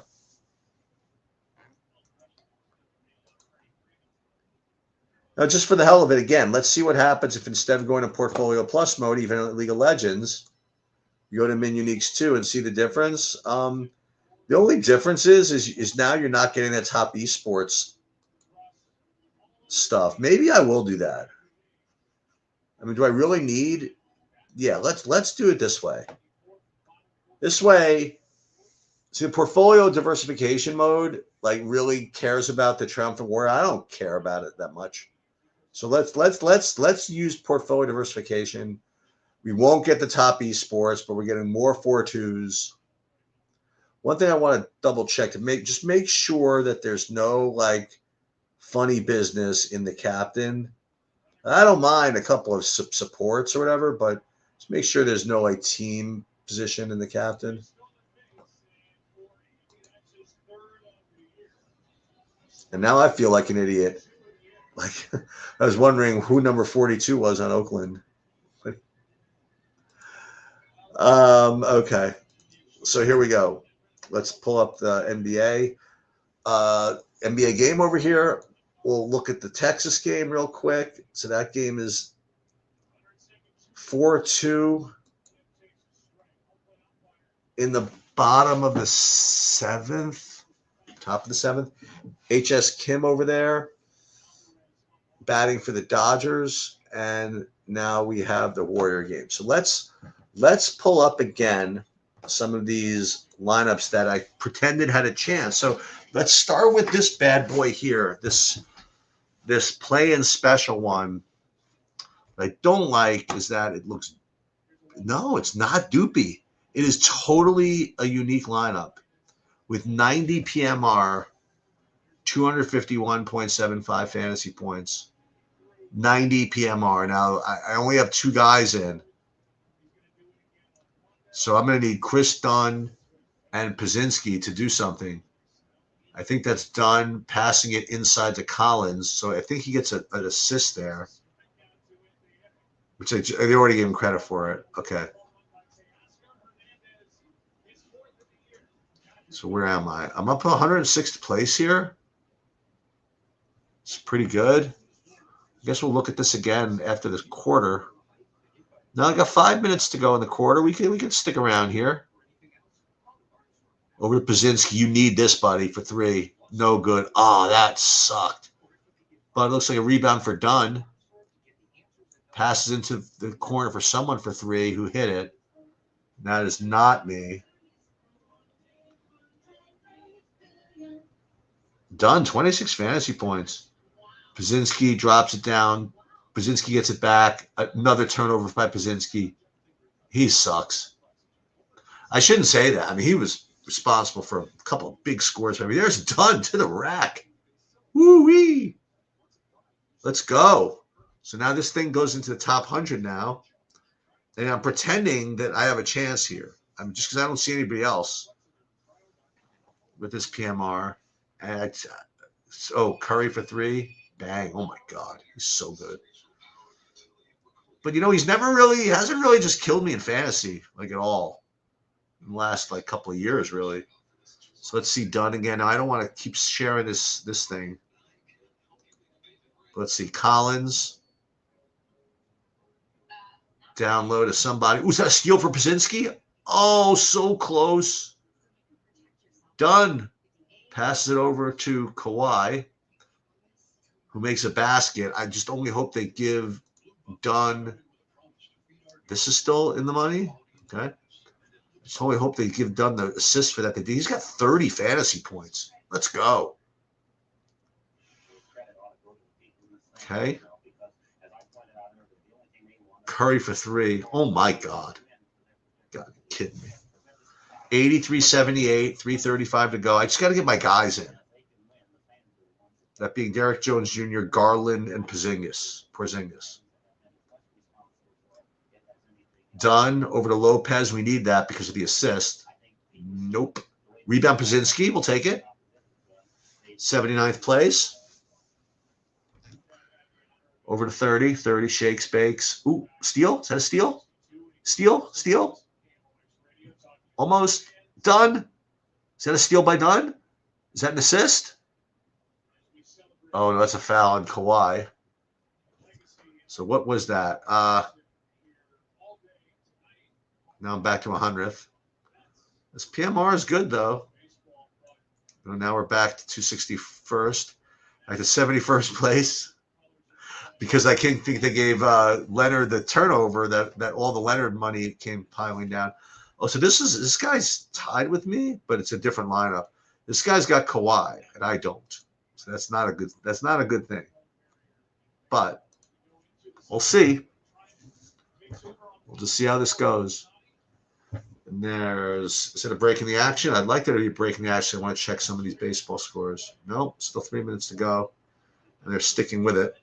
Now, just for the hell of it, again, let's see what happens if instead of going to Portfolio Plus mode, even in League of Legends, you go to Min Uniques 2 and see the difference. The only difference is now you're not getting that top esports stuff. Maybe I will do that. I mean, do I really need? Yeah, let's do it this way. This way, see, the portfolio diversification mode like really cares about the triumphant warrior. I don't care about it that much. So let's use portfolio diversification. We won't get the top esports, but we're getting more 4-2s. One thing I want to double check to make sure that there's no like funny business in the captain. I don't mind a couple of supports or whatever, but just make sure there's no like team position in the captain. And now I feel like an idiot. Like I was wondering who number 42 was on Oakland. Okay. So here we go. Let's pull up the NBA. NBA game over here. We'll look at the Texas game real quick. So that game is 4-2 in the bottom of the 7th, top of the 7th. H.S. Kim over there batting for the Dodgers, and now we have the Warrior game. So let's pull up again some of these lineups that I pretended had a chance. So let's start with this bad boy here, this play-in special one. What I don't like is that it looks – no, it's not Doopy. It is totally a unique lineup with 90 PMR, 251.75 fantasy points, 90 PMR. Now, I only have 2 guys in. So I'm going to need Chris Dunn and Pazinski to do something. I think that's Dunn passing it inside to Collins. So I think he gets an assist there, which they already gave him credit for it. Okay. So where am I? I'm up to 106th place here. It's pretty good. I guess we'll look at this again after this quarter. Now I got 5 minutes to go in the quarter. We can stick around here. Over to Pazinski. You need this, buddy, for 3. No good. Oh, that sucked. But it looks like a rebound for Dunn. Passes into the corner for someone for 3 who hit it. That is not me. Dunn, 26 fantasy points. Pazinski drops it down. Pazinski gets it back. Another turnover by Pazinski. He sucks. I shouldn't say that. I mean, he was responsible for a couple of big scores. I mean, there's Dunn to the rack. Woo-wee. Let's go. So now this thing goes into the top 100 now. And I'm pretending that I have a chance here. I'm just because I don't see anybody else with this PMR. And Curry for 3. Bang. Oh, my God. He's so good. But, he hasn't really just killed me in fantasy, like, at all. In the last, couple of years, really. So let's see Dunn again. Now, I don't want to keep sharing this thing. Let's see. Collins. Down low to somebody. Ooh, is that a steal for Pazinski? Oh, so close. Dunn passes it over to Kawhi, who makes a basket. I just only hope they give Dunn. This is still in the money. Okay. Just only hope they give Dunn the assist for that. He's got 30 fantasy points. Let's go. Okay. Curry for 3. Oh, my God. God, you're kidding me. 83-78, 3:35 to go. I just got to get my guys in. That being Derek Jones Jr., Garland, and Porzingis. Dunn over to Lopez. We need that because of the assist. Nope. Rebound Pazinski. We'll take it. 79th place. Over to 30. 30 shakes, bakes. Ooh, steal. Is that a steal? Steal. Almost done. Is that a steal by Dunn? Is that an assist? Oh, no, that's a foul on Kawhi. So what was that? Now I'm back to 100th. This PMR is good, though. Now we're back to 261st. Back to 71st place. Because I can't think they gave Leonard the turnover that all the Leonard money came piling down. Oh, so this guy's tied with me, but it's a different lineup. This guy's got Kawhi, and I don't. So that's not a good thing. But we'll see. We'll just see how this goes. And instead of breaking the action, I'd like there to be breaking the action. I want to check some of these baseball scores. Nope, still 3 minutes to go. And they're sticking with it.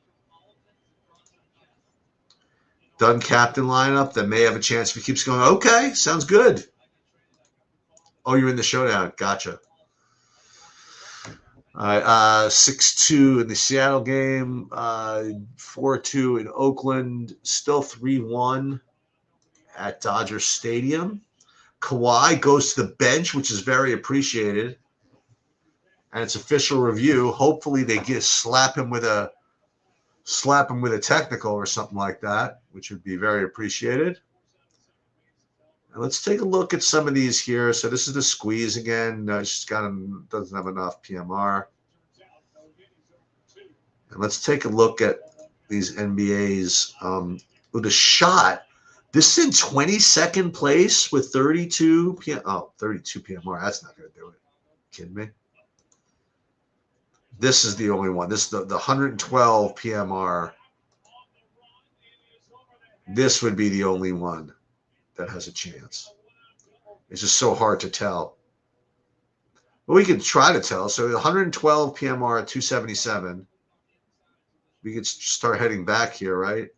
Dunn captain lineup that may have a chance if he keeps going. Okay, sounds good. Oh, you're in the showdown. Gotcha. All right, 6-2 in the Seattle game, 4-2 in Oakland, still 3-1 at Dodger Stadium. Kawhi goes to the bench, which is very appreciated. And it's official review. Hopefully they slap him with a technical or something like that, which would be very appreciated. Let's take a look at some of these here. So this is the squeeze again. She's got doesn't have enough PMR. And let's take a look at these NBAs. With a shot, this is in 22nd place with 32 32 PMR. That's not going to do it. Kidding me? This is the only one. This is the 112 PMR. This would be the only one that has a chance. It's just so hard to tell. But we can try to tell. So 112 PMR at 277. We could start heading back here, right?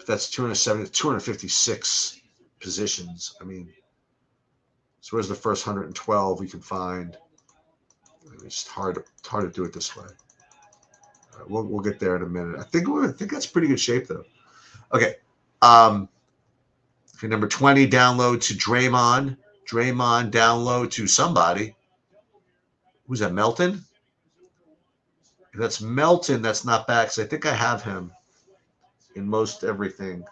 That's 256 positions. I mean, so where's the first 112 we can find? It's just hard to do it this way. We'll get there in a minute. I think that's pretty good shape though. Okay. Okay, number 20, download to Draymond. Draymond, download to somebody. Who's that, Melton? If that's Melton, that's not bad, because I think I have him in most everything.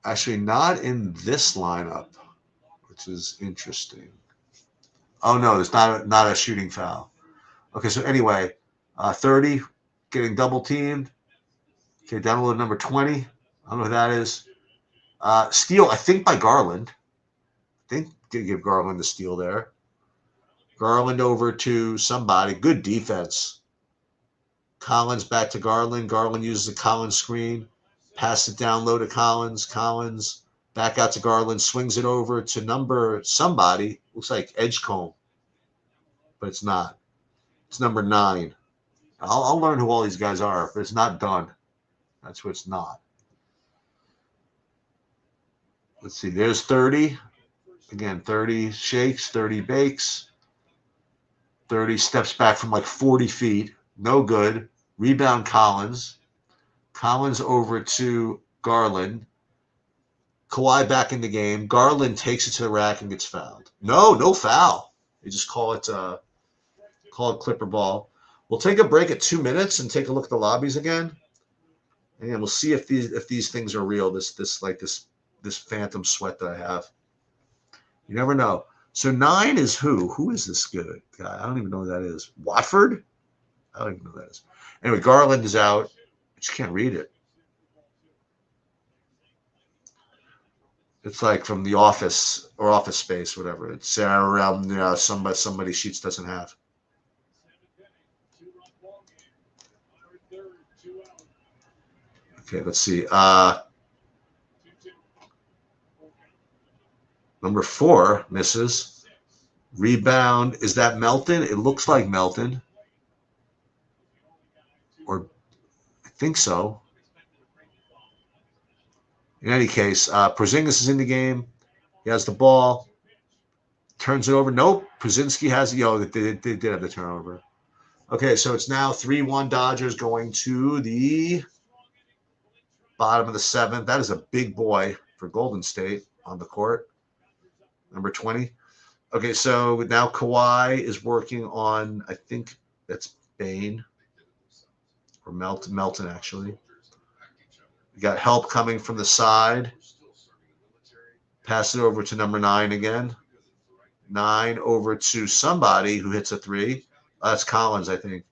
Actually, not in this lineup, which is interesting. Oh, no, there's not a shooting foul. Okay, so anyway, 30, getting double teamed. Okay, download number 20. I don't know who that is. Steal, I think, by Garland. I think did give Garland the steal there. Garland over to somebody. Good defense. Collins back to Garland. Garland uses the Collins screen. Pass it down low to Collins. Collins back out to Garland. Swings it over to number somebody. Looks like Edgecombe. But it's not. It's number 9. I'll learn who all these guys are, but it's not done. That's who it's not. Let's see. There's 30. Again, 30 shakes, 30 bakes. 30 steps back from like 40 feet. No good. Rebound Collins. Collins over to Garland. Kawhi back in the game. Garland takes it to the rack and gets fouled. No foul. They just call it Clipper ball. We'll take a break at 2 minutes and take a look at the lobbies again. And we'll see if these things are real. This phantom sweat that I have. You never know. So 9 is who? Who is this good guy? I don't even know who that is. Watford? I don't even know who that is. Anyway, Garland is out. I just can't read it. It's like from The Office or Office Space, whatever. It's somebody Sheets doesn't have. Okay, let's see. Number 4 misses. Rebound. Is that Melton? It looks like Melton. Or I think so. In any case, Porzingis is in the game. He has the ball. Turns it over. Nope. Pozinski has they did have the turnover. Okay, so it's now 3-1 Dodgers going to the bottom of the 7th. That is a big boy for Golden State on the court. Number 20. Okay, so now Kawhi is working on, I think that's Bane or Melton actually. We got help coming from the side. Pass it over to number 9 again. 9 over to somebody who hits a 3. That's Collins, I think.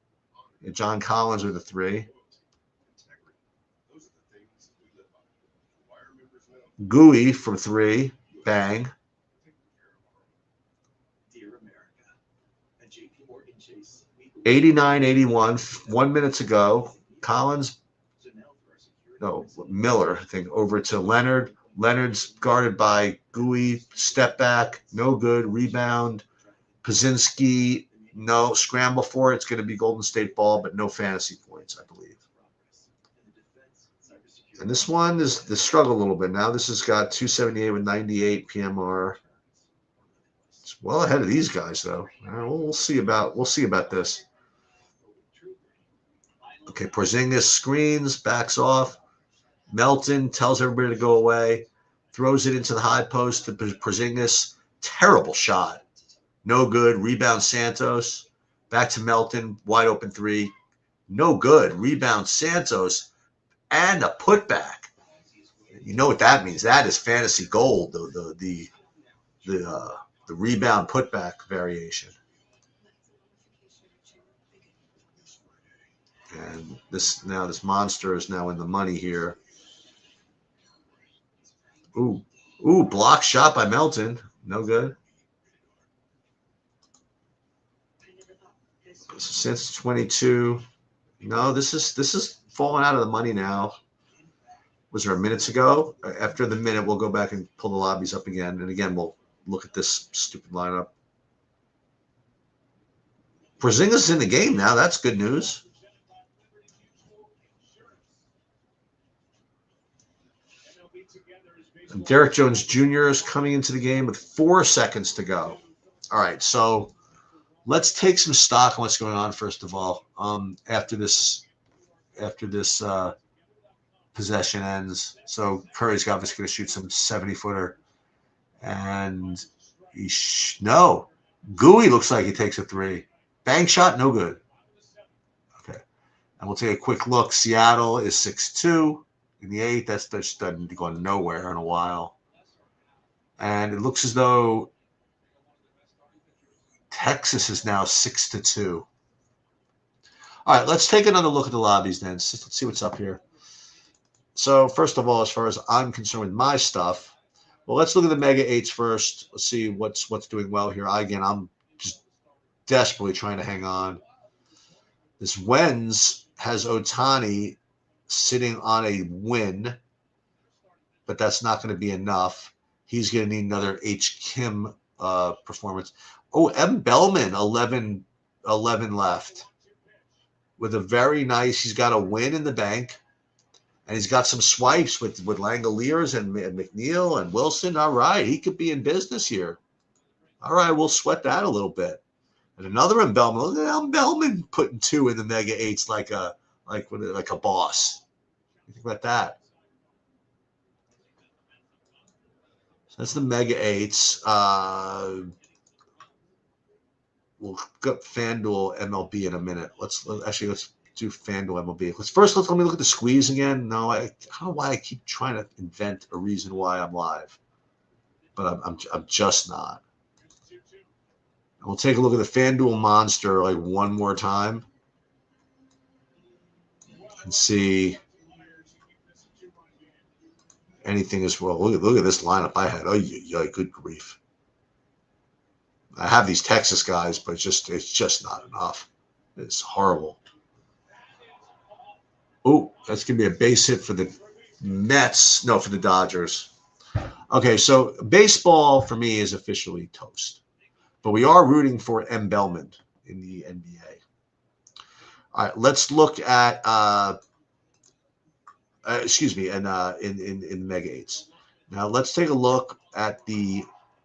John Collins with a 3. Gooey from 3. Bang. 89-81. 1 minute to go. Miller, I think, over to Leonard. Leonard's guarded by Gooey. Step back. No good. Rebound. Pozinski. No. Scramble for it. It's going to be Golden State ball, but no fantasy points, I believe. And this one is the struggle a little bit. Now this has got 278 with 98 PMR. It's well ahead of these guys, though. We'll see about this. Okay, Porzingis screens, backs off. Melton tells everybody to go away. Throws it into the high post to Porzingis. Terrible shot. No good. Rebound Santos. Back to Melton. Wide open 3. No good. Rebound Santos. and a putback. You know what that means? That is fantasy gold. The rebound putback variation. And this monster is now in the money here. Ooh, block shot by Melton. No good. Since 22. No, this is falling out of the money now. Was there a minute to go? After the minute, we'll go back and pull the lobbies up again. And again, we'll look at this stupid lineup. Porzingis is in the game now. That's good news. And Derek Jones Jr. is coming into the game with 4 seconds to go. All right, so let's take some stock on what's going on first of all. After this possession ends, so Curry's obviously going to shoot some 70-footer, and no, Gooey looks like he takes a 3. Bank shot, no good. Okay, and we'll take a quick look. Seattle is 6-2 in the 8th. That's just going nowhere in a while, and it looks as though Texas is now 6-2. All right, let's take another look at the lobbies then. Let's see what's up here. So first of all, as far as I'm concerned with my stuff, well, let's look at the Mega 8s first. Let's see what's doing well here. I'm just desperately trying to hang on. This Wens has Ohtani sitting on a win, but that's not going to be enough. He's going to need another H. Kim performance. Oh, M. Bellman, 11 left. With a very nice, he's got a win in the bank. And he's got some swipes with Langoliers and McNeil and Wilson. All right, he could be in business here. All right, we'll sweat that a little bit. And another M. Bellman. Look at M. Bellman putting 2 in the Mega 8s like a boss. Think about that. So that's the Mega 8s. We'll go FanDuel MLB in a minute. Let's do FanDuel MLB. Let me look at the squeeze again. No, I don't know why I keep trying to invent a reason why I'm live, but I'm just not. And we'll take a look at the FanDuel monster like one more time and see anything as well. Look at this lineup I had. Oh, good grief. I have these Texas guys, but it's just not enough. It's horrible. Oh, that's going to be a base hit for the Mets. No, for the Dodgers. Okay, so baseball for me is officially toast. But we are rooting for M. Bellman in the NBA. All right, let's look at in the Mega 8s. Now let's take a look at the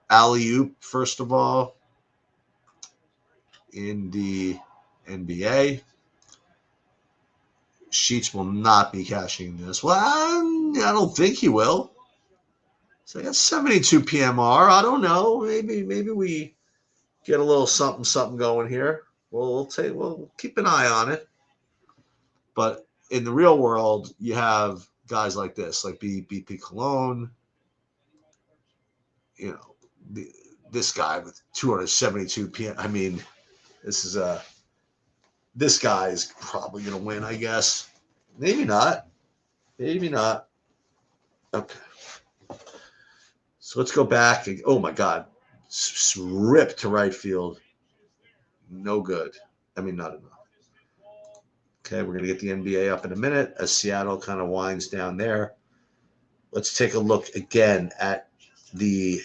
alley-oop first of all in the NBA. Sheets will not be cashing this. Well, I don't think he will. So I got 72 PMR. I don't know. Maybe we get a little something going here. We'll keep an eye on it. But in the real world, you have guys like this, like BP Cologne. You know, this guy with 272 PM. I mean, this guy is probably going to win, I guess. Maybe not. Okay. So let's go back. Oh, my God. Rip to right field. No good. I mean, not enough. Okay, we're going to get the NBA up in a minute as Seattle kind of winds down there. Let's take a look again at the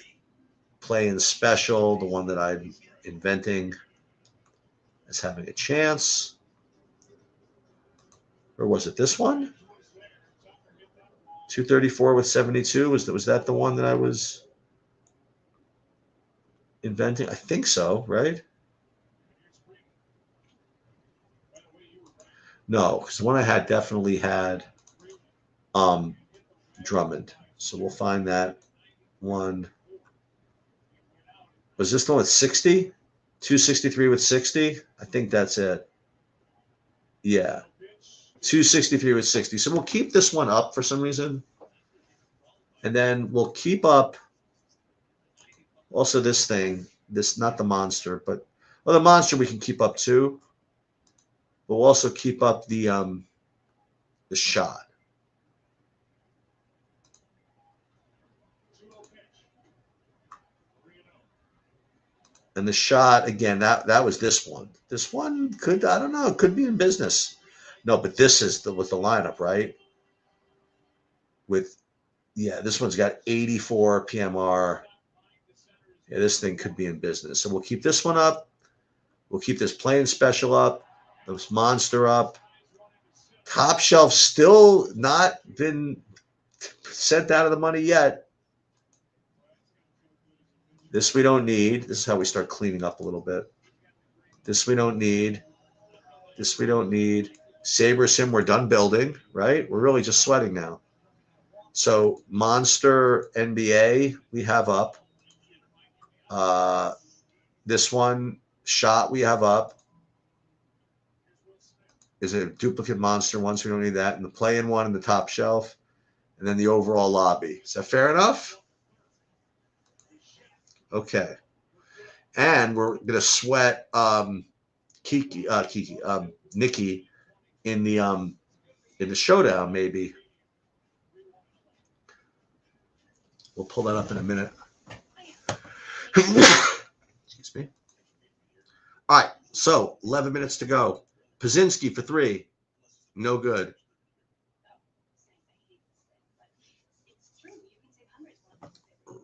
play-in special, the one that I'm inventing as having a chance. Or was it this one? 234 with 72. Was that the one that I was inventing? I think so, right? No, because the one I had definitely had Drummond. So we'll find that one. Was this the one with 60? 263 with 60? I think that's it. Yeah. 263 with 60. So we'll keep this one up for some reason. And then we'll keep up also this thing. This, not the monster, but well, the monster we can keep up too. But we'll also keep up the shot. And the shot, again, that was this one. This one could, I don't know, it could be in business. No, but this is with the lineup, right? Yeah, this one's got 84 PMR. Yeah, this thing could be in business. So we'll keep this one up. We'll keep this playing special up. This monster up. Top shelf still not been sent out of the money yet. This we don't need. This is how we start cleaning up a little bit. This we don't need. This we don't need. Saber Sim, we're done building, right? We're really just sweating now. So Monster NBA, we have up. This one, Shot, we have up. Is it a duplicate monster one, so we don't need that. And the play-in one in the top shelf. And then the overall lobby. Is that fair enough? Okay. And we're going to sweat Nikki in the showdown, maybe. We'll pull that up in a minute. Excuse me. All right, so 11 minutes to go. Pazinski for 3. No good.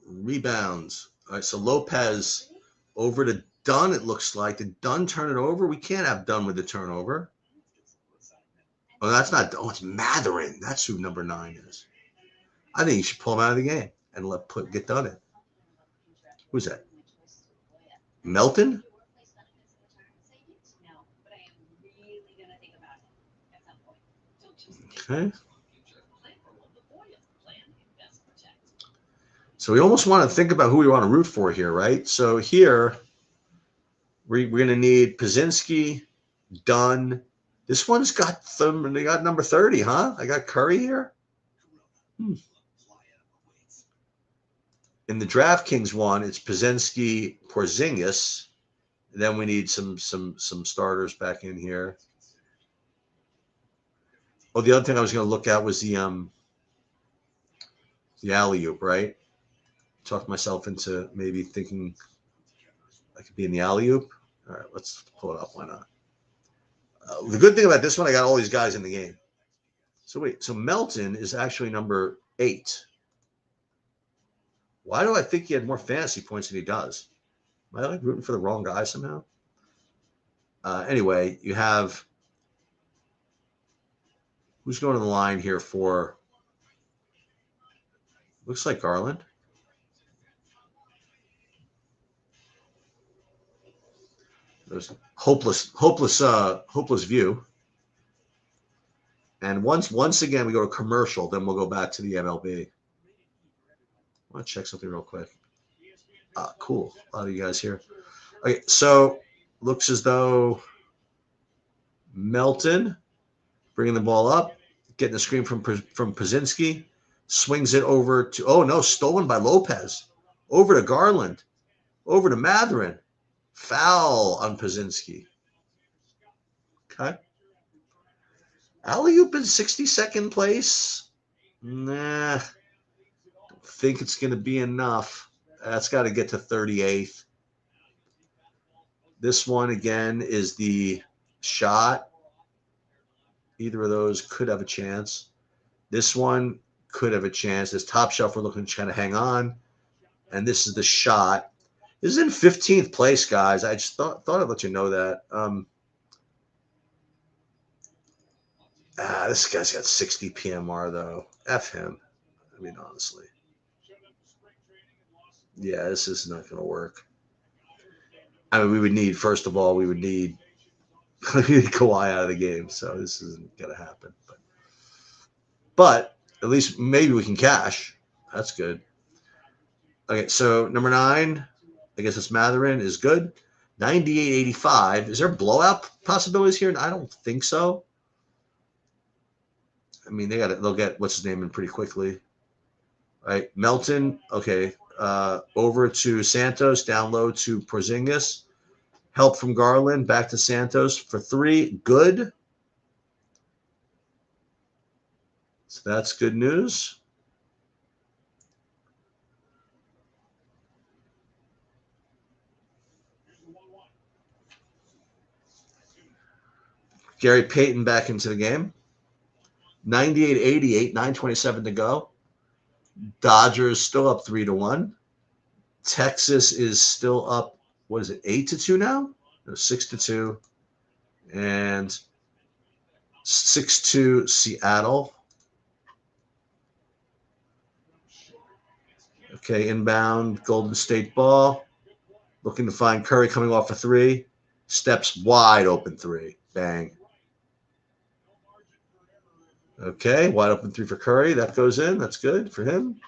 Rebounds. All right, so Lopez over to Dunn, it looks like. Did Dunn turn it over? We can't have Dunn with the turnover. Oh, that's not. Oh, it's Matherin. That's who number 9 is. I think you should pull him out of the game and get Dunn in. Who's that? Melton? Okay. So we almost want to think about who we want to root for here, right? So here, we're going to need Pazinski, Dunn. This one's got them. They got number 30, huh? I got Curry here. In the DraftKings one, it's Pazinski, Porzingis. Then we need some starters back in here. Oh, the other thing I was going to look at was the alley-oop, right? Talked myself into maybe thinking I could be in the alley-oop. All right, let's pull it up. Why not? The good thing about this one, I got all these guys in the game. So wait, so Melton is actually number 8. Why do I think he had more fantasy points than he does? Am I like rooting for the wrong guy somehow? Anyway, you have who's going to the line here for? Looks like Garland. There's hopeless view. And once again we go to commercial, then we'll go back to the MLB. I want to check something real quick. Cool. A lot of you guys here. Okay, so looks as though Melton bringing the ball up, getting the screen from Pazinski, swings it over to, oh no, stolen by Lopez. Over to Garland. Over to Matherin. Foul on Pazinski. Okay. Alley-oop in 62nd place. Nah. Don't think it's going to be enough. That's got to get to 38th. This one, again, is the shot. Either of those could have a chance. This one could have a chance. This top shelf, we're looking to kind of hang on. And this is the shot. This is in 15th place, guys. I just thought I'd let you know that. This guy's got 60 PMR, though. F him. I mean, honestly. Yeah, this is not going to work. I mean, we would need, first of all, we would need Kawhi out of the game. So this isn't going to happen. But at least maybe we can cash. That's good. Okay, so number 9, I guess it's Matherin, is good. 98.85. Is there blowout possibilities here? I don't think so. I mean, they'll get what's his name in pretty quickly, right? Melton, okay. Over to Santos, down low to Porzingis. Help from Garland, back to Santos for 3. Good. So that's good news. Gary Payton back into the game. 98-88, 9:27 to go. Dodgers still up 3-1. Texas is still up, what is it, 8-2 now? No, 6-2. And 6-2 Seattle. Okay, inbound, Golden State ball. Looking to find Curry coming off a 3. Steps wide open 3. Bang. Okay, wide open 3 for Curry. That goes in. That's good for him.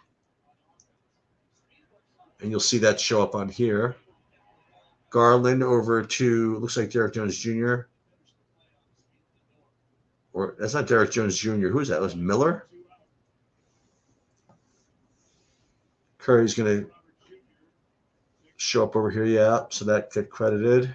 And you'll see that show up on here. Garland over to, looks like Derek Jones Jr. Or that's not Derek Jones Jr. Who's that? It was Miller? Curry's going to show up over here. Yeah, so that get credited.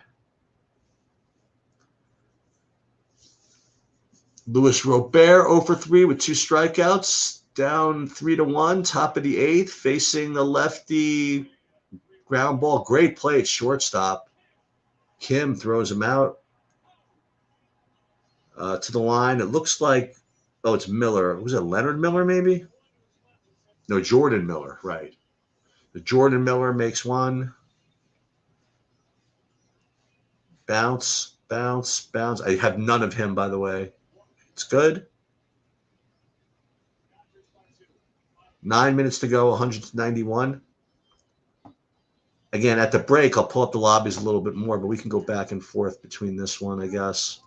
Luis Robert 0 for 3 with 2 strikeouts. Down 3-1, top of the 8th, facing the lefty. Ground ball, great play at shortstop. Kim throws him out to the line. It looks like, oh, it's Miller. Was it Leonard Miller maybe? No, Jordan Miller, right. The Jordan Miller makes 1. Bounce, bounce, bounce. I have none of him, by the way. It's good. 9 minutes to go, 191. Again, at the break, I'll pull up the lobbies a little bit more, but we can go back and forth between this one, I guess.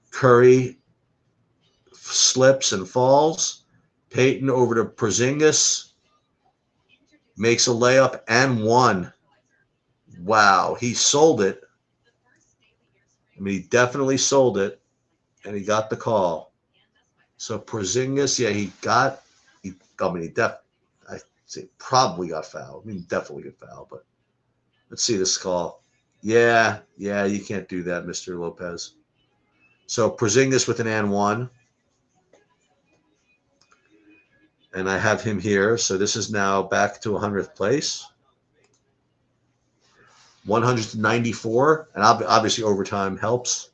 Curry slips and falls. Payton over to Porzingis. Makes a layup and 1. Wow, he sold it. I mean, he definitely sold it, and he got the call. So Porzingis, yeah, I say probably got fouled. I mean, definitely got fouled, but let's see this call. Yeah, you can't do that, Mr. Lopez. So Porzingis with an and 1. And I have him here. So this is now back to 100th place. 194. And obviously overtime helps.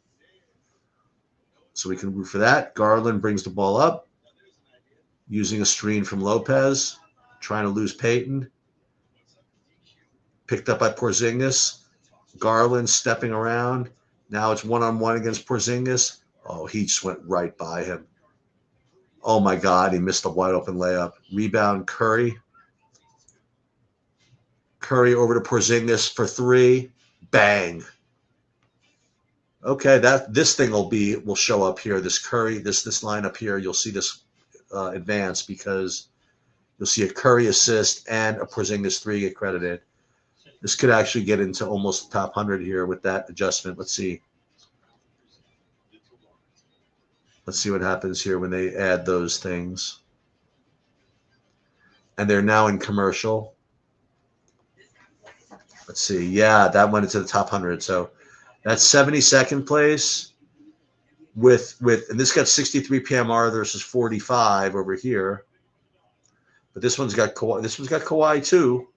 So we can root for that. Garland brings the ball up. Using a screen from Lopez. Trying to lose Payton. Picked up by Porzingis. Garland stepping around. Now it's 1-on-1 against Porzingis. Oh, he just went right by him. Oh, my God. He missed a wide open layup. Rebound, Curry. Curry over to Porzingis for 3. Bang. Okay, this thing will show up here. This Curry, this lineup here, you'll see this advance because you'll see a Curry assist and a Porzingis 3 get credited. This could actually get into almost top 100 here with that adjustment. Let's see. Let's see what happens here when they add those things. And they're now in commercial. Let's see. Yeah, that went into the top 100. So that's 72nd place with and this got 63 PMR versus 45 over here. But this one's got Kawhi. This one's got Kawhi too.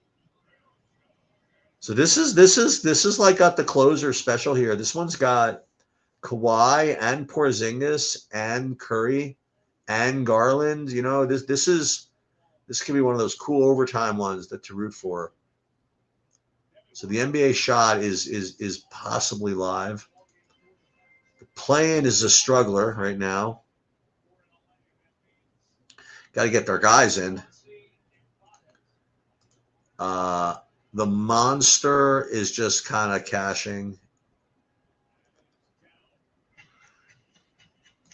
So this is like got the closer special here. This one's got Kawhi and Porzingis and Curry and Garland. You know, this could be one of those cool overtime ones to root for. So the NBA shot is possibly live. The play-in is a struggler right now. Got to get their guys in. The monster is just kind of cashing.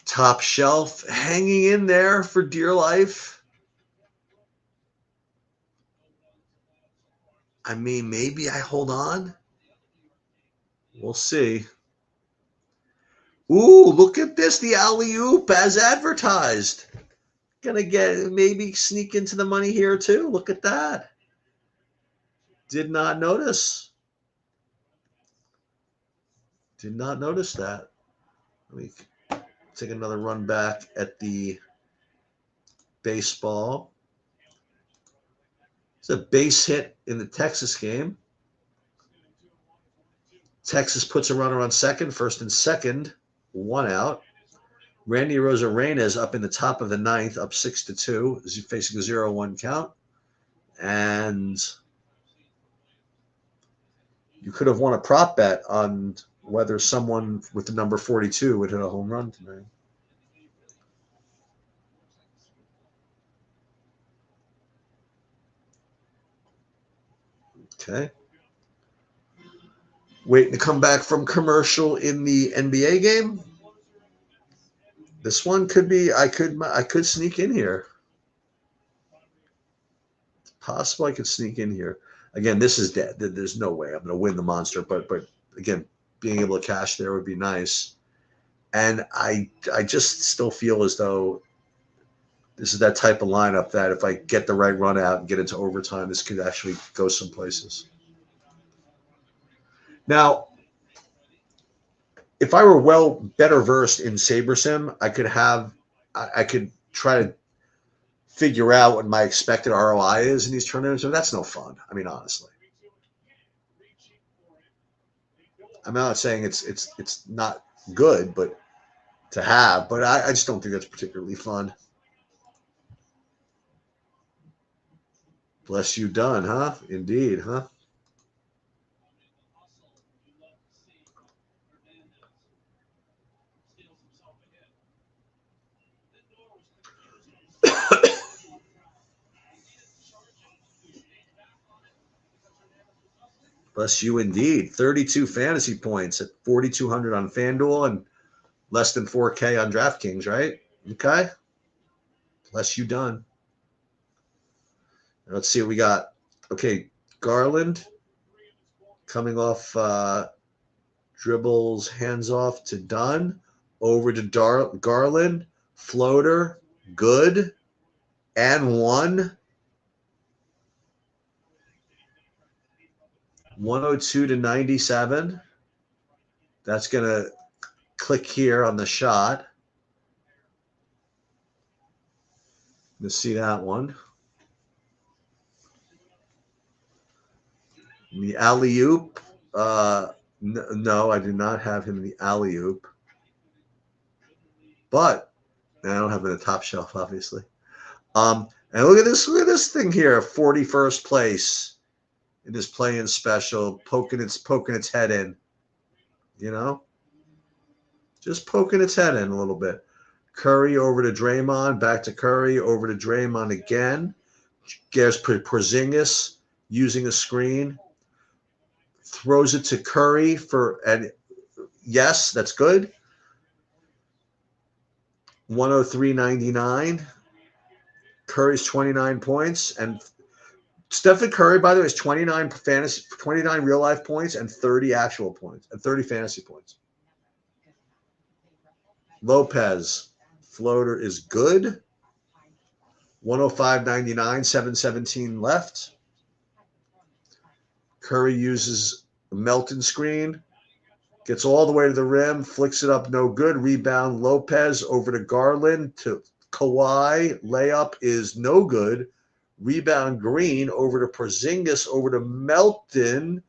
Top shelf hanging in there for dear life. I mean, maybe I hold on. We'll see. Ooh, look at this. The alley-oop as advertised. Gonna get maybe sneak into the money here too. Look at that. Did not notice. Did not notice that. Let me take another run back at the baseball. It's a base hit in the Texas game. Texas puts a runner on second, first and second, 1 out. Randy Rosarena up in the top of the ninth, up 6-2, as he's facing a 0-1 count. And you could have won a prop bet on whether someone with the number 42 would hit a home run tonight. Okay. Waiting to come back from commercial in the NBA game. This one could be. I could sneak in here. It's possible I could sneak in here. Again, this is dead. There's no way I'm going to win the monster. But again, being able to cash there would be nice. And I just still feel as though this is that type of lineup that if I get the right run out and get into overtime, this could actually go some places. Now, if I were better versed in SaberSim, I could try to figure out what my expected ROI is in these tournaments, but that's no fun. I mean, honestly. I'm not saying it's not good, but to have, but I just don't think that's particularly fun. Bless you done, huh? Indeed, huh? Bless you indeed. 32 fantasy points at 4,200 on FanDuel and less than 4K on DraftKings, right? Okay. Bless you done. Let's see what we got. Okay, Garland coming off dribbles, hands off to Dunn, over to Garland, floater, good, and one. 102-97. That's going to click here on the shot. Let's see that one. The alley-oop. No, I do not have him in the alley-oop. But I don't have him in the top shelf, obviously. And look at this thing here, 41st place in this play-in special, poking its head in. You know? Just poking its head in a little bit. Curry over to Draymond, back to Curry, over to Draymond again. There's Porzingis using a screen. Throws it to Curry and yes, that's good. 103.99. Curry's 29 points. And Stephen Curry, by the way, is 29 real life points and 30 actual points and 30 fantasy points. Lopez, floater is good. 105.99, 7:17 left. Curry uses a Melton screen, gets all the way to the rim, flicks it up, no good. Rebound, Lopez over to Garland to Kawhi. Layup is no good. Rebound, Green over to Porzingis, over to Melton.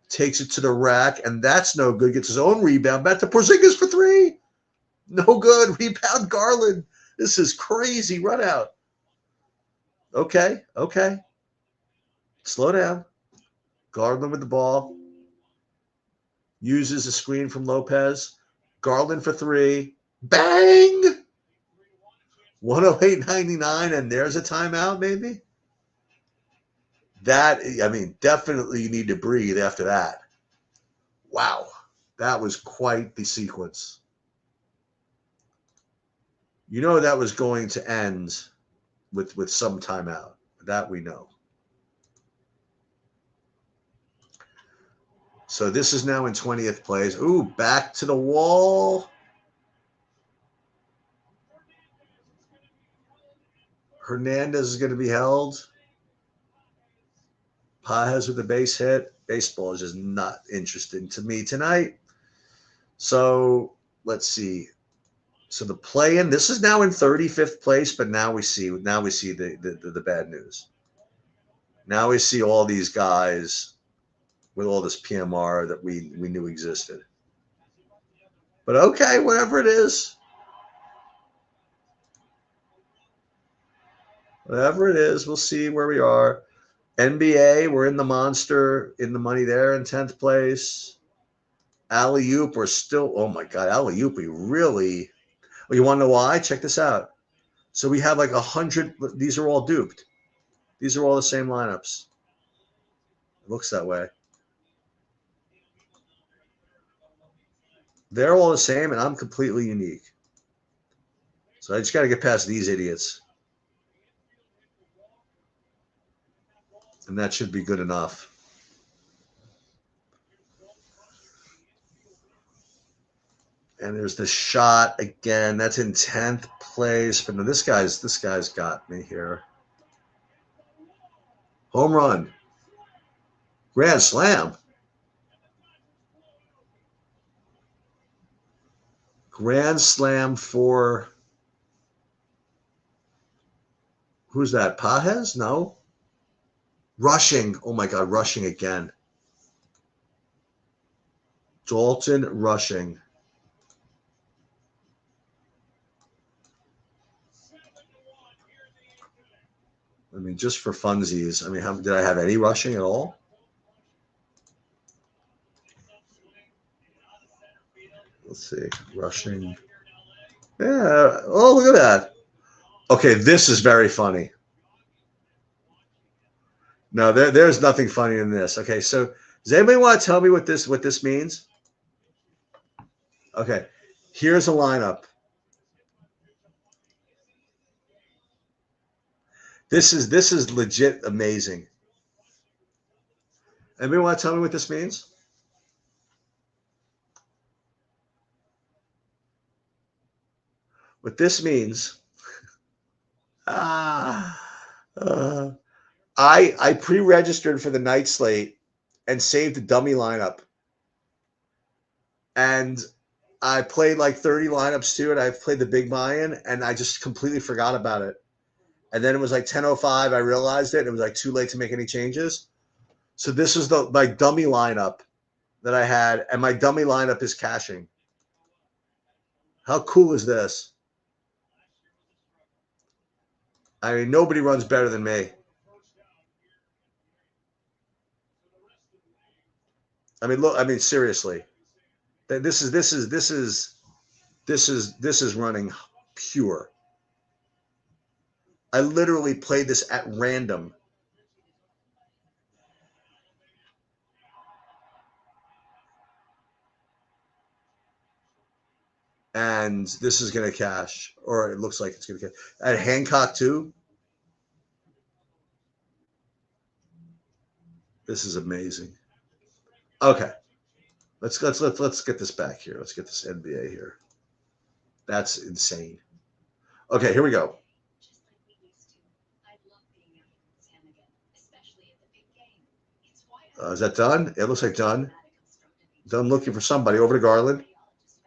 Takes it to the rack, and that's no good. Gets his own rebound. Back to Porzingis for three. No good. Rebound, Garland. This is crazy. Run out. Okay. Slow down. Garland with the ball. Uses a screen from Lopez. Garland for three. Bang! 108.99, and there's a timeout, maybe? Definitely you need to breathe after that. Wow. That was quite the sequence. You know that was going to end with some timeout. That we know. So this is now in 20th place. Ooh, back to the wall. Hernandez is going to be held. Paez with the base hit. Baseball is just not interesting to me tonight. So let's see. So the play-in, this is now in 35th place, but now we see the bad news. Now we see all these guys with all this PMR that we knew existed. But okay, whatever it is. Whatever it is, we'll see where we are. NBA, we're in the monster, in the money there in 10th place. Alley-oop, we're still, oh my God, alley-oop, we really, well, you want to know why? Check this out. So we have like 100, these are all duped. These are all the same lineups. It looks that way. They're all the same, and I'm completely unique. So I just got to get past these idiots. And that should be good enough. And there's the shot again. That's in 10th place. But no, this guy's got me here. Home run. Grand slam. Grand slam for, who's that? Paez? No. Rushing. Oh my God, Rushing again. Dalton Rushing. I mean, just for funsies. I mean, did I have any rushing at all? Let's see. Rushing. Yeah. Oh, look at that. Okay, this is very funny. No, there's nothing funny in this. Okay, so does anybody want to tell me what this means? Okay, here's a lineup. This is legit amazing. Anybody want to tell me what this means? What this means? I pre-registered for the night slate and saved the dummy lineup, and I played like 30 lineups too, and I played the big buy-in, and I just completely forgot about it. And then it was like 10:05. I realized it. And it was like too late to make any changes. So this is my dummy lineup that I had, and my dummy lineup is cashing. How cool is this? I mean, nobody runs better than me. I mean, look. I mean, seriously, this is running pure. I literally played this at random. And this is going to cash, or it looks like it's going to cash. At Hancock too. This is amazing. Okay, let's get this back here. Let's get this NBA here. That's insane. Okay, here we go. Is that done? It looks like done. Done looking for somebody. Over to Garland.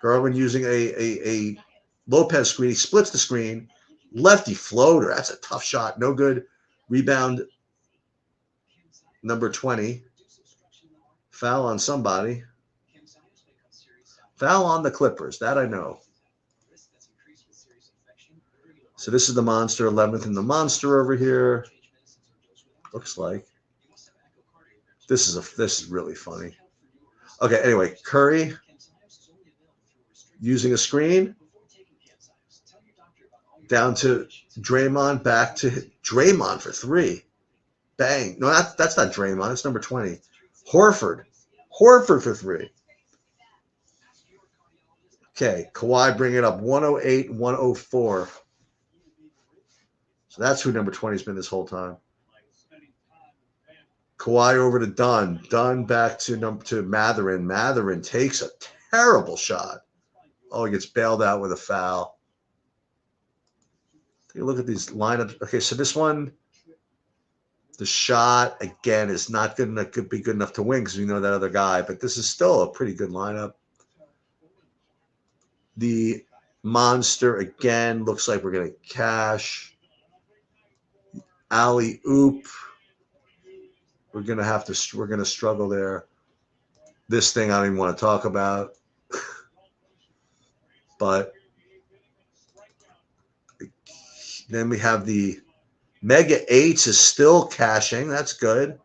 Garland using a Lopez screen. He splits the screen. Lefty floater. That's a tough shot. No good. Rebound number 20. Foul on somebody. Foul on the Clippers. That I know. So this is the monster, 11th and the monster over here. Looks like. This is really funny. Okay, anyway, Curry using a screen. Down to Draymond, back to Draymond for 3. Bang. No, that's not Draymond. It's number 20. Horford for 3. Okay, Kawhi bring it up 108, 104. So that's who number 20 has been this whole time. Kawhi over to Dunn. Dunn back to Matherin. Matherin takes a terrible shot. Oh, he gets bailed out with a foul. Take a look at these lineups. Okay, so this one, the shot again is not good enough. Could be good enough to win because we know that other guy. But this is still a pretty good lineup. The monster again looks like we're gonna cash. Alley oop. We're gonna struggle there. This thing I don't even want to talk about. But then we have the Mega 8s is still cashing. That's good.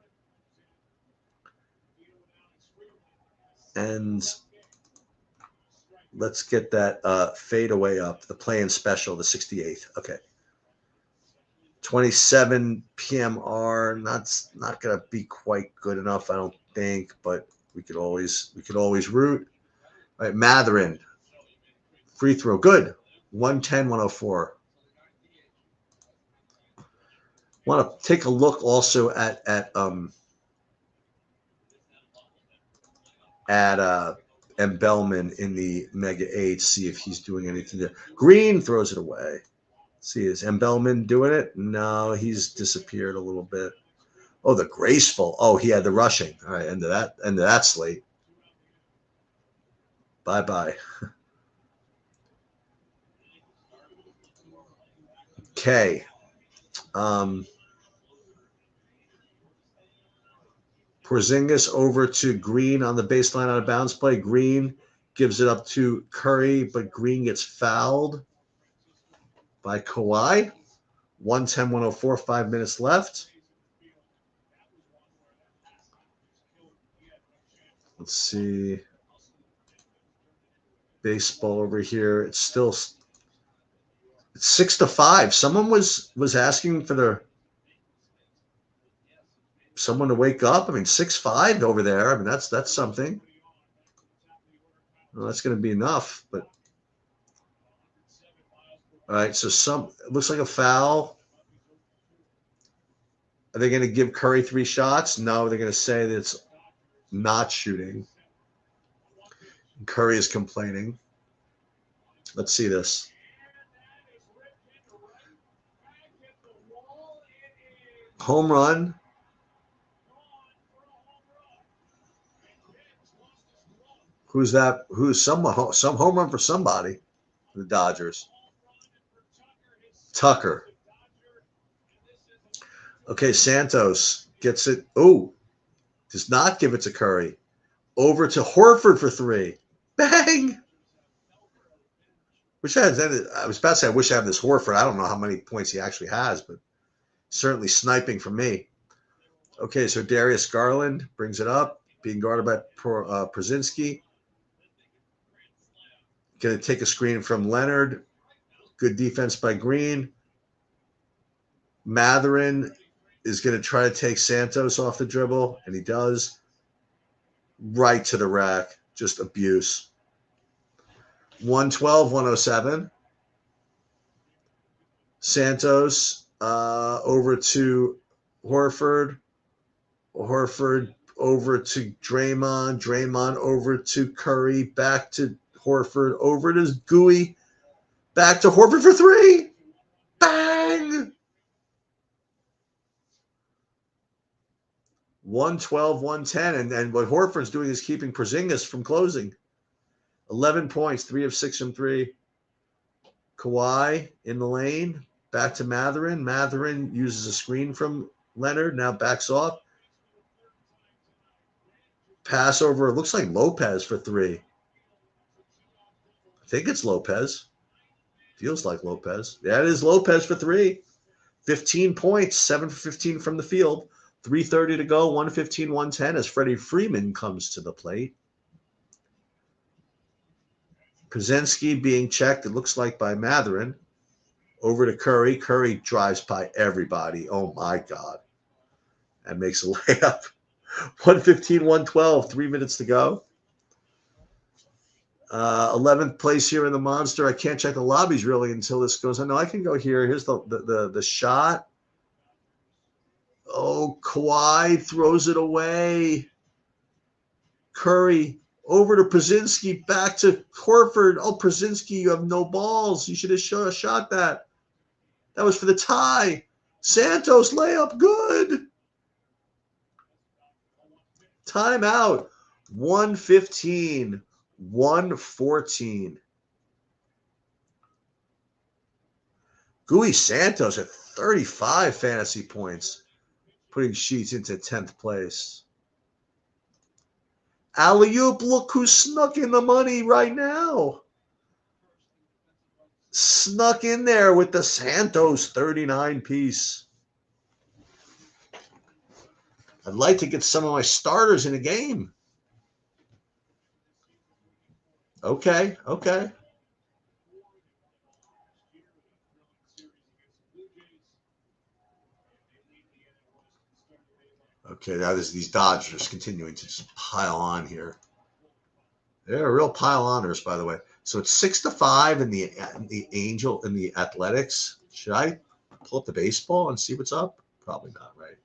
And let's get that fadeaway up. The play-in special, the 68th. Okay. 27 PMR. Not gonna be quite good enough, I don't think, but we could always root. All right, Matherin. Free throw. Good. 110, 104. Want to take a look also at Bellman in the Mega 8, see if he's doing anything there. Green throws it away. See, is Bellman doing it? No, he's disappeared a little bit. Oh, the graceful. Oh, he had the rushing. All right, end of that slate. Bye-bye. Okay. Porzingis over to Green on the baseline out of bounds play. Green gives it up to Curry, but Green gets fouled by Kawhi. 110, 104, 5 minutes left. Let's see. Baseball over here. It's 6-5. Someone was asking for someone to wake up. I mean, 6-5 over there. I mean, that's something. Well, that's going to be enough, but all right. So it looks like a foul. Are they going to give Curry 3 shots? No, they're going to say that it's not shooting. Curry is complaining. Let's see this. Home run. Who's that? Who's some home run for somebody? The Dodgers. Tucker. Okay, Santos gets it. Oh, does not give it to Curry. Over to Horford for 3. Bang! I was about to say I wish I had this Horford. I don't know how many points he actually has, but certainly sniping for me. Okay, so Darius Garland brings it up, being guarded by Przinski. Going to take a screen from Leonard. Good defense by Green. Matherin is going to try to take Santos off the dribble, and he does. Right to the rack. Just abuse. 112, 107. Santos over to Horford. Horford over to Draymond. Draymond over to Curry. Back to Horford. Over to Gooey. Back to Horford for 3. Bang! 112, 110. And what Horford's doing is keeping Porzingis from closing. 11 points, 3 of 6 from 3. Kawhi in the lane. Back to Matherin. Matherin uses a screen from Leonard. Now backs off. Pass over. It looks like Lopez for 3. I think it's Lopez. Feels like Lopez. Yeah, it is Lopez for 3. 15 points, 7 for 15 from the field. 3:30 to go, 115, 110 as Freddie Freeman comes to the plate. Przinski being checked, it looks like, by Matherin. Over to Curry. Curry drives by everybody. Oh, my God. And makes a layup. 115, 112, 3 minutes to go. 11th place here in the Monster. I can't check the lobbies really until this goes on. No, I can go here. Here's the shot. Oh, Kawhi throws it away. Curry over to Przinski, back to Horford. Oh, Przinski, you have no balls. You should have shot that. That was for the tie. Santos layup, good. Timeout. 115, 114. Gui Santos at 35 fantasy points, putting Sheets into 10th place. Alley-oop, look who snuck in the money right now. Snuck in there with the Santos 39 piece. I'd like to get some of my starters in a game. Okay. Okay, now there's these Dodgers continuing to just pile on here. They're real pile oners, by the way. So it's 6-5 in the Athletics. Should I pull up the baseball and see what's up? Probably not, right?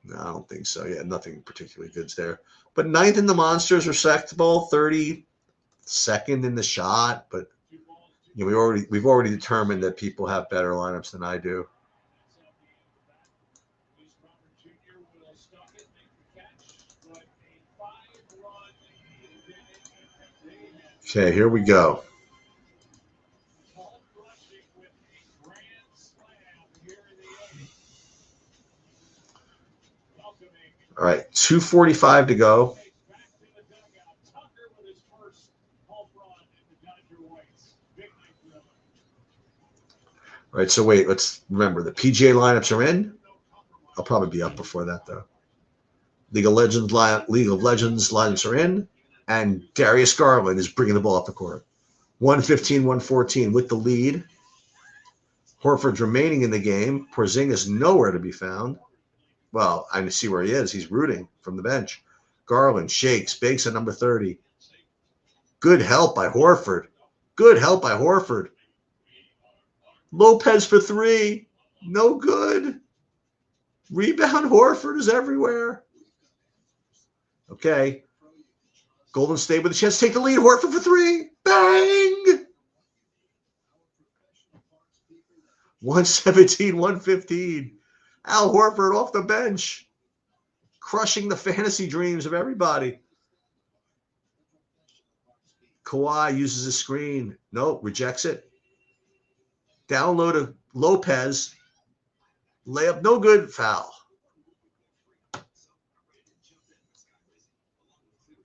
No, I don't think so. Yeah, nothing particularly good's there. But 9th in the Monsters, respectable. 32nd in the shot, but you know, we've already determined that people have better lineups than I do. Okay, here we go. All right, 2:45 to go. All right, so wait, let's remember the PGA lineups are in. I'll probably be up before that though. League of Legends lineups are in, and Darius Garland is bringing the ball up the court. 115, 114 with the lead. Horford's remaining in the game. Porzingis nowhere to be found. Well, I see where he is. He's rooting from the bench. Garland shakes, bakes at number 30. Good help by Horford. Lopez for 3. No good. Rebound Horford is everywhere. Okay. Golden State with a chance to take the lead. Horford for 3. Bang! 117, 115. Al Horford off the bench. Crushing the fantasy dreams of everybody. Kawhi uses a screen. Nope, rejects it. Down low to Lopez. Layup, no good. Foul.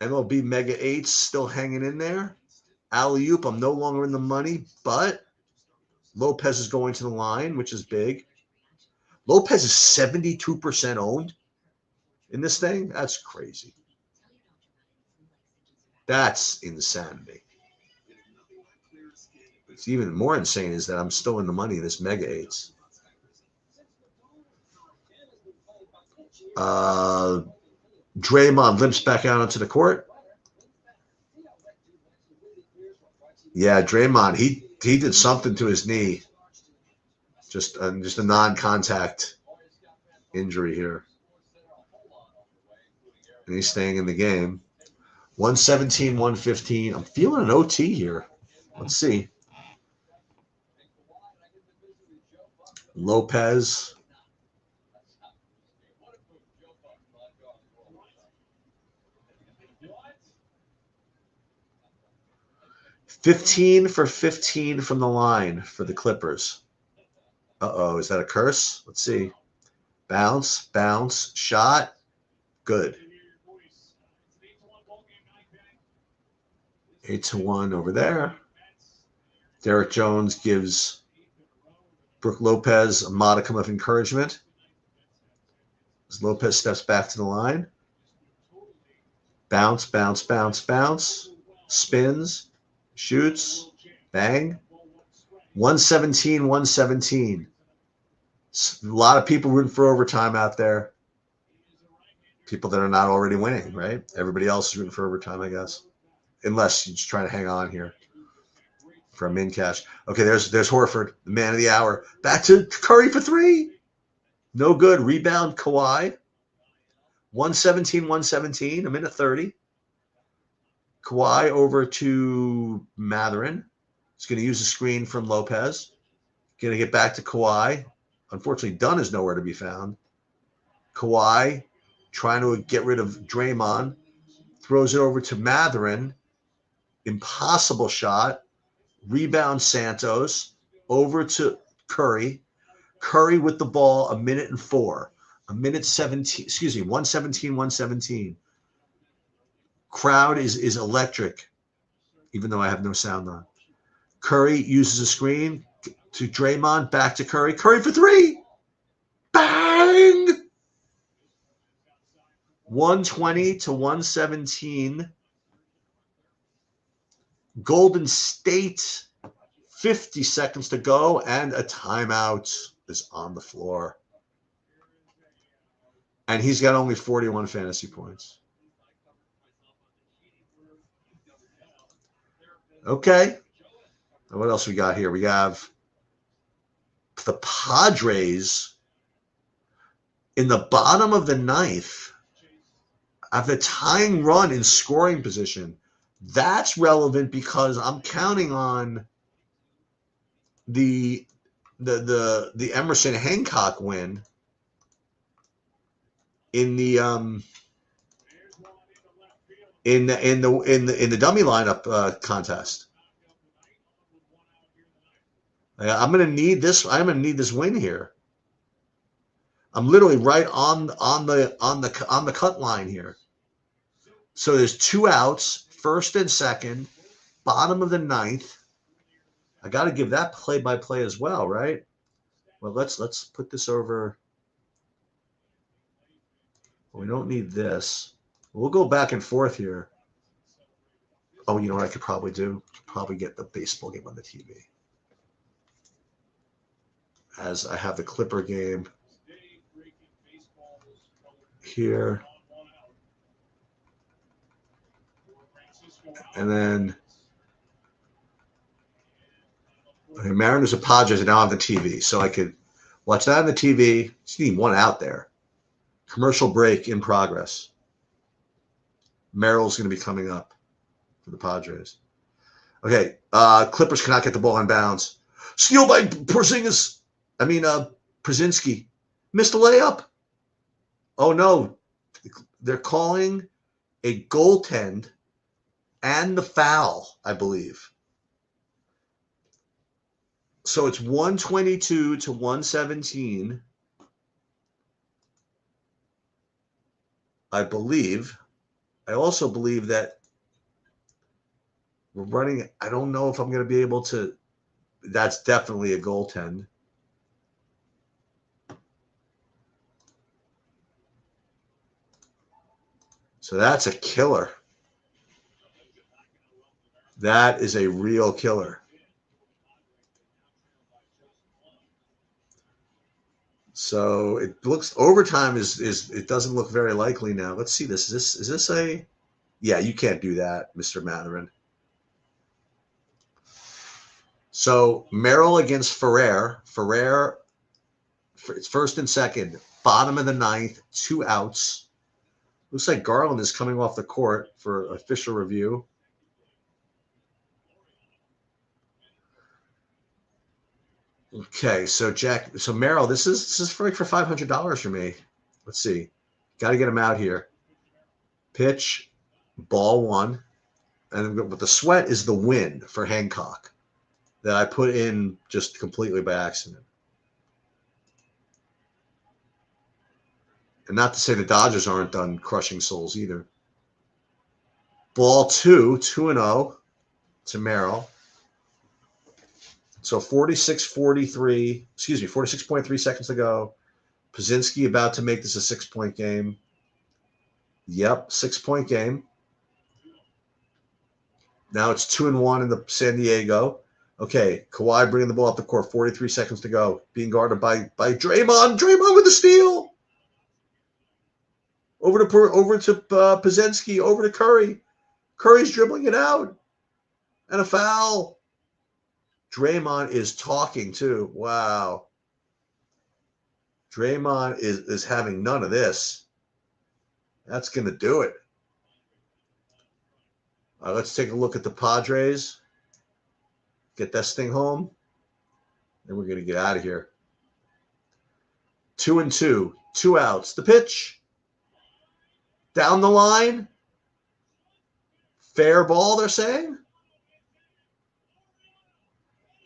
MLB Mega 8's still hanging in there. Alley-oop, I'm no longer in the money, but Lopez is going to the line, which is big. Lopez is 72% owned in this thing. That's crazy. That's insanity. It's even more insane is that I'm still in the money in this Mega 8s. Draymond limps back out onto the court. Yeah, Draymond, he did something to his knee. Just a non-contact injury here. And he's staying in the game. 117, 115. I'm feeling an OT here. Let's see. Lopez. $15 for 15 from the line for the Clippers. Uh-oh, is that a curse? Let's see. Bounce, shot. Good. 8-1 over there. Derek Jones gives Brook Lopez a modicum of encouragement as Lopez steps back to the line. Bounce. Spins. Shoots. Bang. 117, 117. A lot of people rooting for overtime out there. People that are not already winning, right? Everybody else is rooting for overtime, I guess. Unless you're just trying to hang on here for a min cash. Okay, there's Horford, the man of the hour. Back to Curry for 3. No good. Rebound, Kawhi. 117, 117. A minute 30. Kawhi over to Mathurin. He's going to use a screen from Lopez. Going to get back to Kawhi. Unfortunately, Dunn is nowhere to be found. Kawhi trying to get rid of Draymond. Throws it over to Mathurin. Impossible shot. Rebound Santos. Over to Curry. Curry with the ball, 1:04. 1:17. Excuse me, 1:17, 1:17. Crowd is electric, even though I have no sound on. Curry uses a screen to Draymond, back to Curry. Curry for three. Bang! 120 to 117. Golden State, 50 seconds to go, and a timeout is on the floor. And he's got only 41 fantasy points. Okay. What else we got here? We have the Padres in the bottom of the ninth have a tying run in scoring position. That's relevant because I'm counting on the Emerson Hancock win in the dummy lineup contest. I'm gonna need this. I'm gonna need this win here. I'm literally right on the cut line here. So there's 2 outs, first and second, bottom of the ninth. I got to give that play-by-play as well, right? Well, let's put this over. We don't need this. We'll go back and forth here. Oh, you know what I could probably do? Probably get the baseball game on the TV. As I have the Clipper game here. And then Mariners and Padres are now on the TV. So I could watch that on the TV. Just need one out there. Commercial break in progress. Merrill's going to be coming up for the Padres. Okay, Clippers cannot get the ball in bounds. Steal by Przinski. Missed the layup. Oh, no. They're calling a goaltend and the foul, I believe. So it's 122 to 117. I believe. I also believe that we're running. I don't know if I'm going to be able to. That's definitely a goaltend. So that's a killer. That is a real killer. So it looks overtime is it doesn't look very likely now. Let's see this. Is this a? Yeah, you can't do that, Mr. Mathurin. So Merrill against Ferrer. Ferrer, it's first and second, bottom of the ninth, 2 outs. Looks like Garland is coming off the court for official review. Okay, so Merrill, this is for $500 for me. Let's see. Got to get him out here. Pitch, ball 1. And but the sweat is the win for Hancock that I put in just completely by accident. And not to say the Dodgers aren't done crushing souls either. Ball 2, 2-0 to Merrill. So 46.3 seconds to go. Przinski about to make this a 6-point game. Yep, 6-point game. Now it's 2-1 in the San Diego. Okay, Kawhi bringing the ball up the court. 43 seconds to go. Being guarded by Draymond. Draymond with the steal. Over to Przinski. Over to Curry. Curry's dribbling it out. And a foul. Draymond is talking too. Wow. Draymond is having none of this. That's going to do it. Let's take a look at the Padres. Get this thing home. Then we're going to get out of here. 2-2. 2 outs. The pitch. Down the line. Fair ball, they're saying.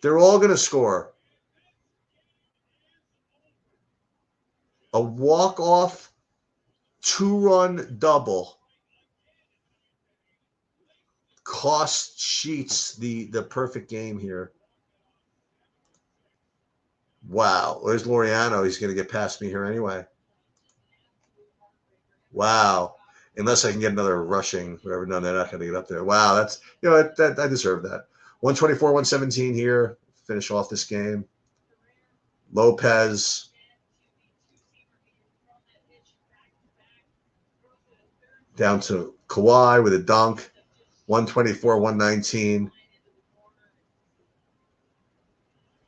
They're all going to score. A walk-off 2-run double. Cost Sheets the perfect game here. Wow. Where's Laureano? He's going to get past me here anyway. Wow. Unless I can get another rushing, whatever. No, they're not going to get up there. Wow. That's, you know, that I deserve that. 124, 117 here. Finish off this game. Lopez. Down to Kawhi with a dunk. 124, 119.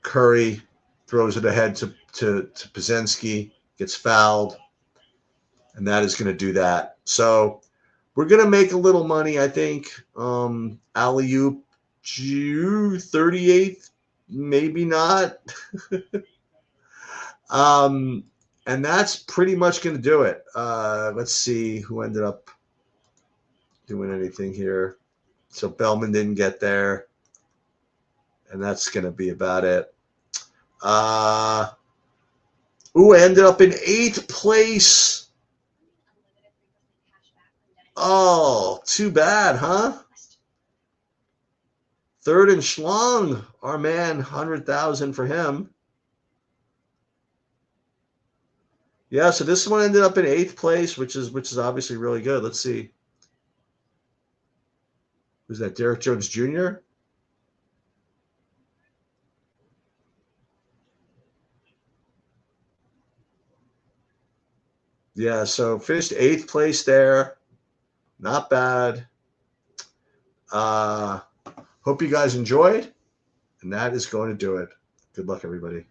Curry throws it ahead to Pazensky, gets fouled, and that is going to do that. So we're going to make a little money, I think. Alley-oop, 38th, maybe not. And that's pretty much going to do it. Let's see who ended up doing anything here. So Bellman didn't get there. And that's going to be about it. Ended up in 8th place. Oh, too bad, huh? Third and Schlong, our man, 100,000 for him. Yeah, so this one ended up in 8th place, which is obviously really good. Let's see. Who's that? Derek Jones Jr.? Yeah, so finished 8th place there. Not bad. Hope you guys enjoyed. And that is going to do it. Good luck, everybody.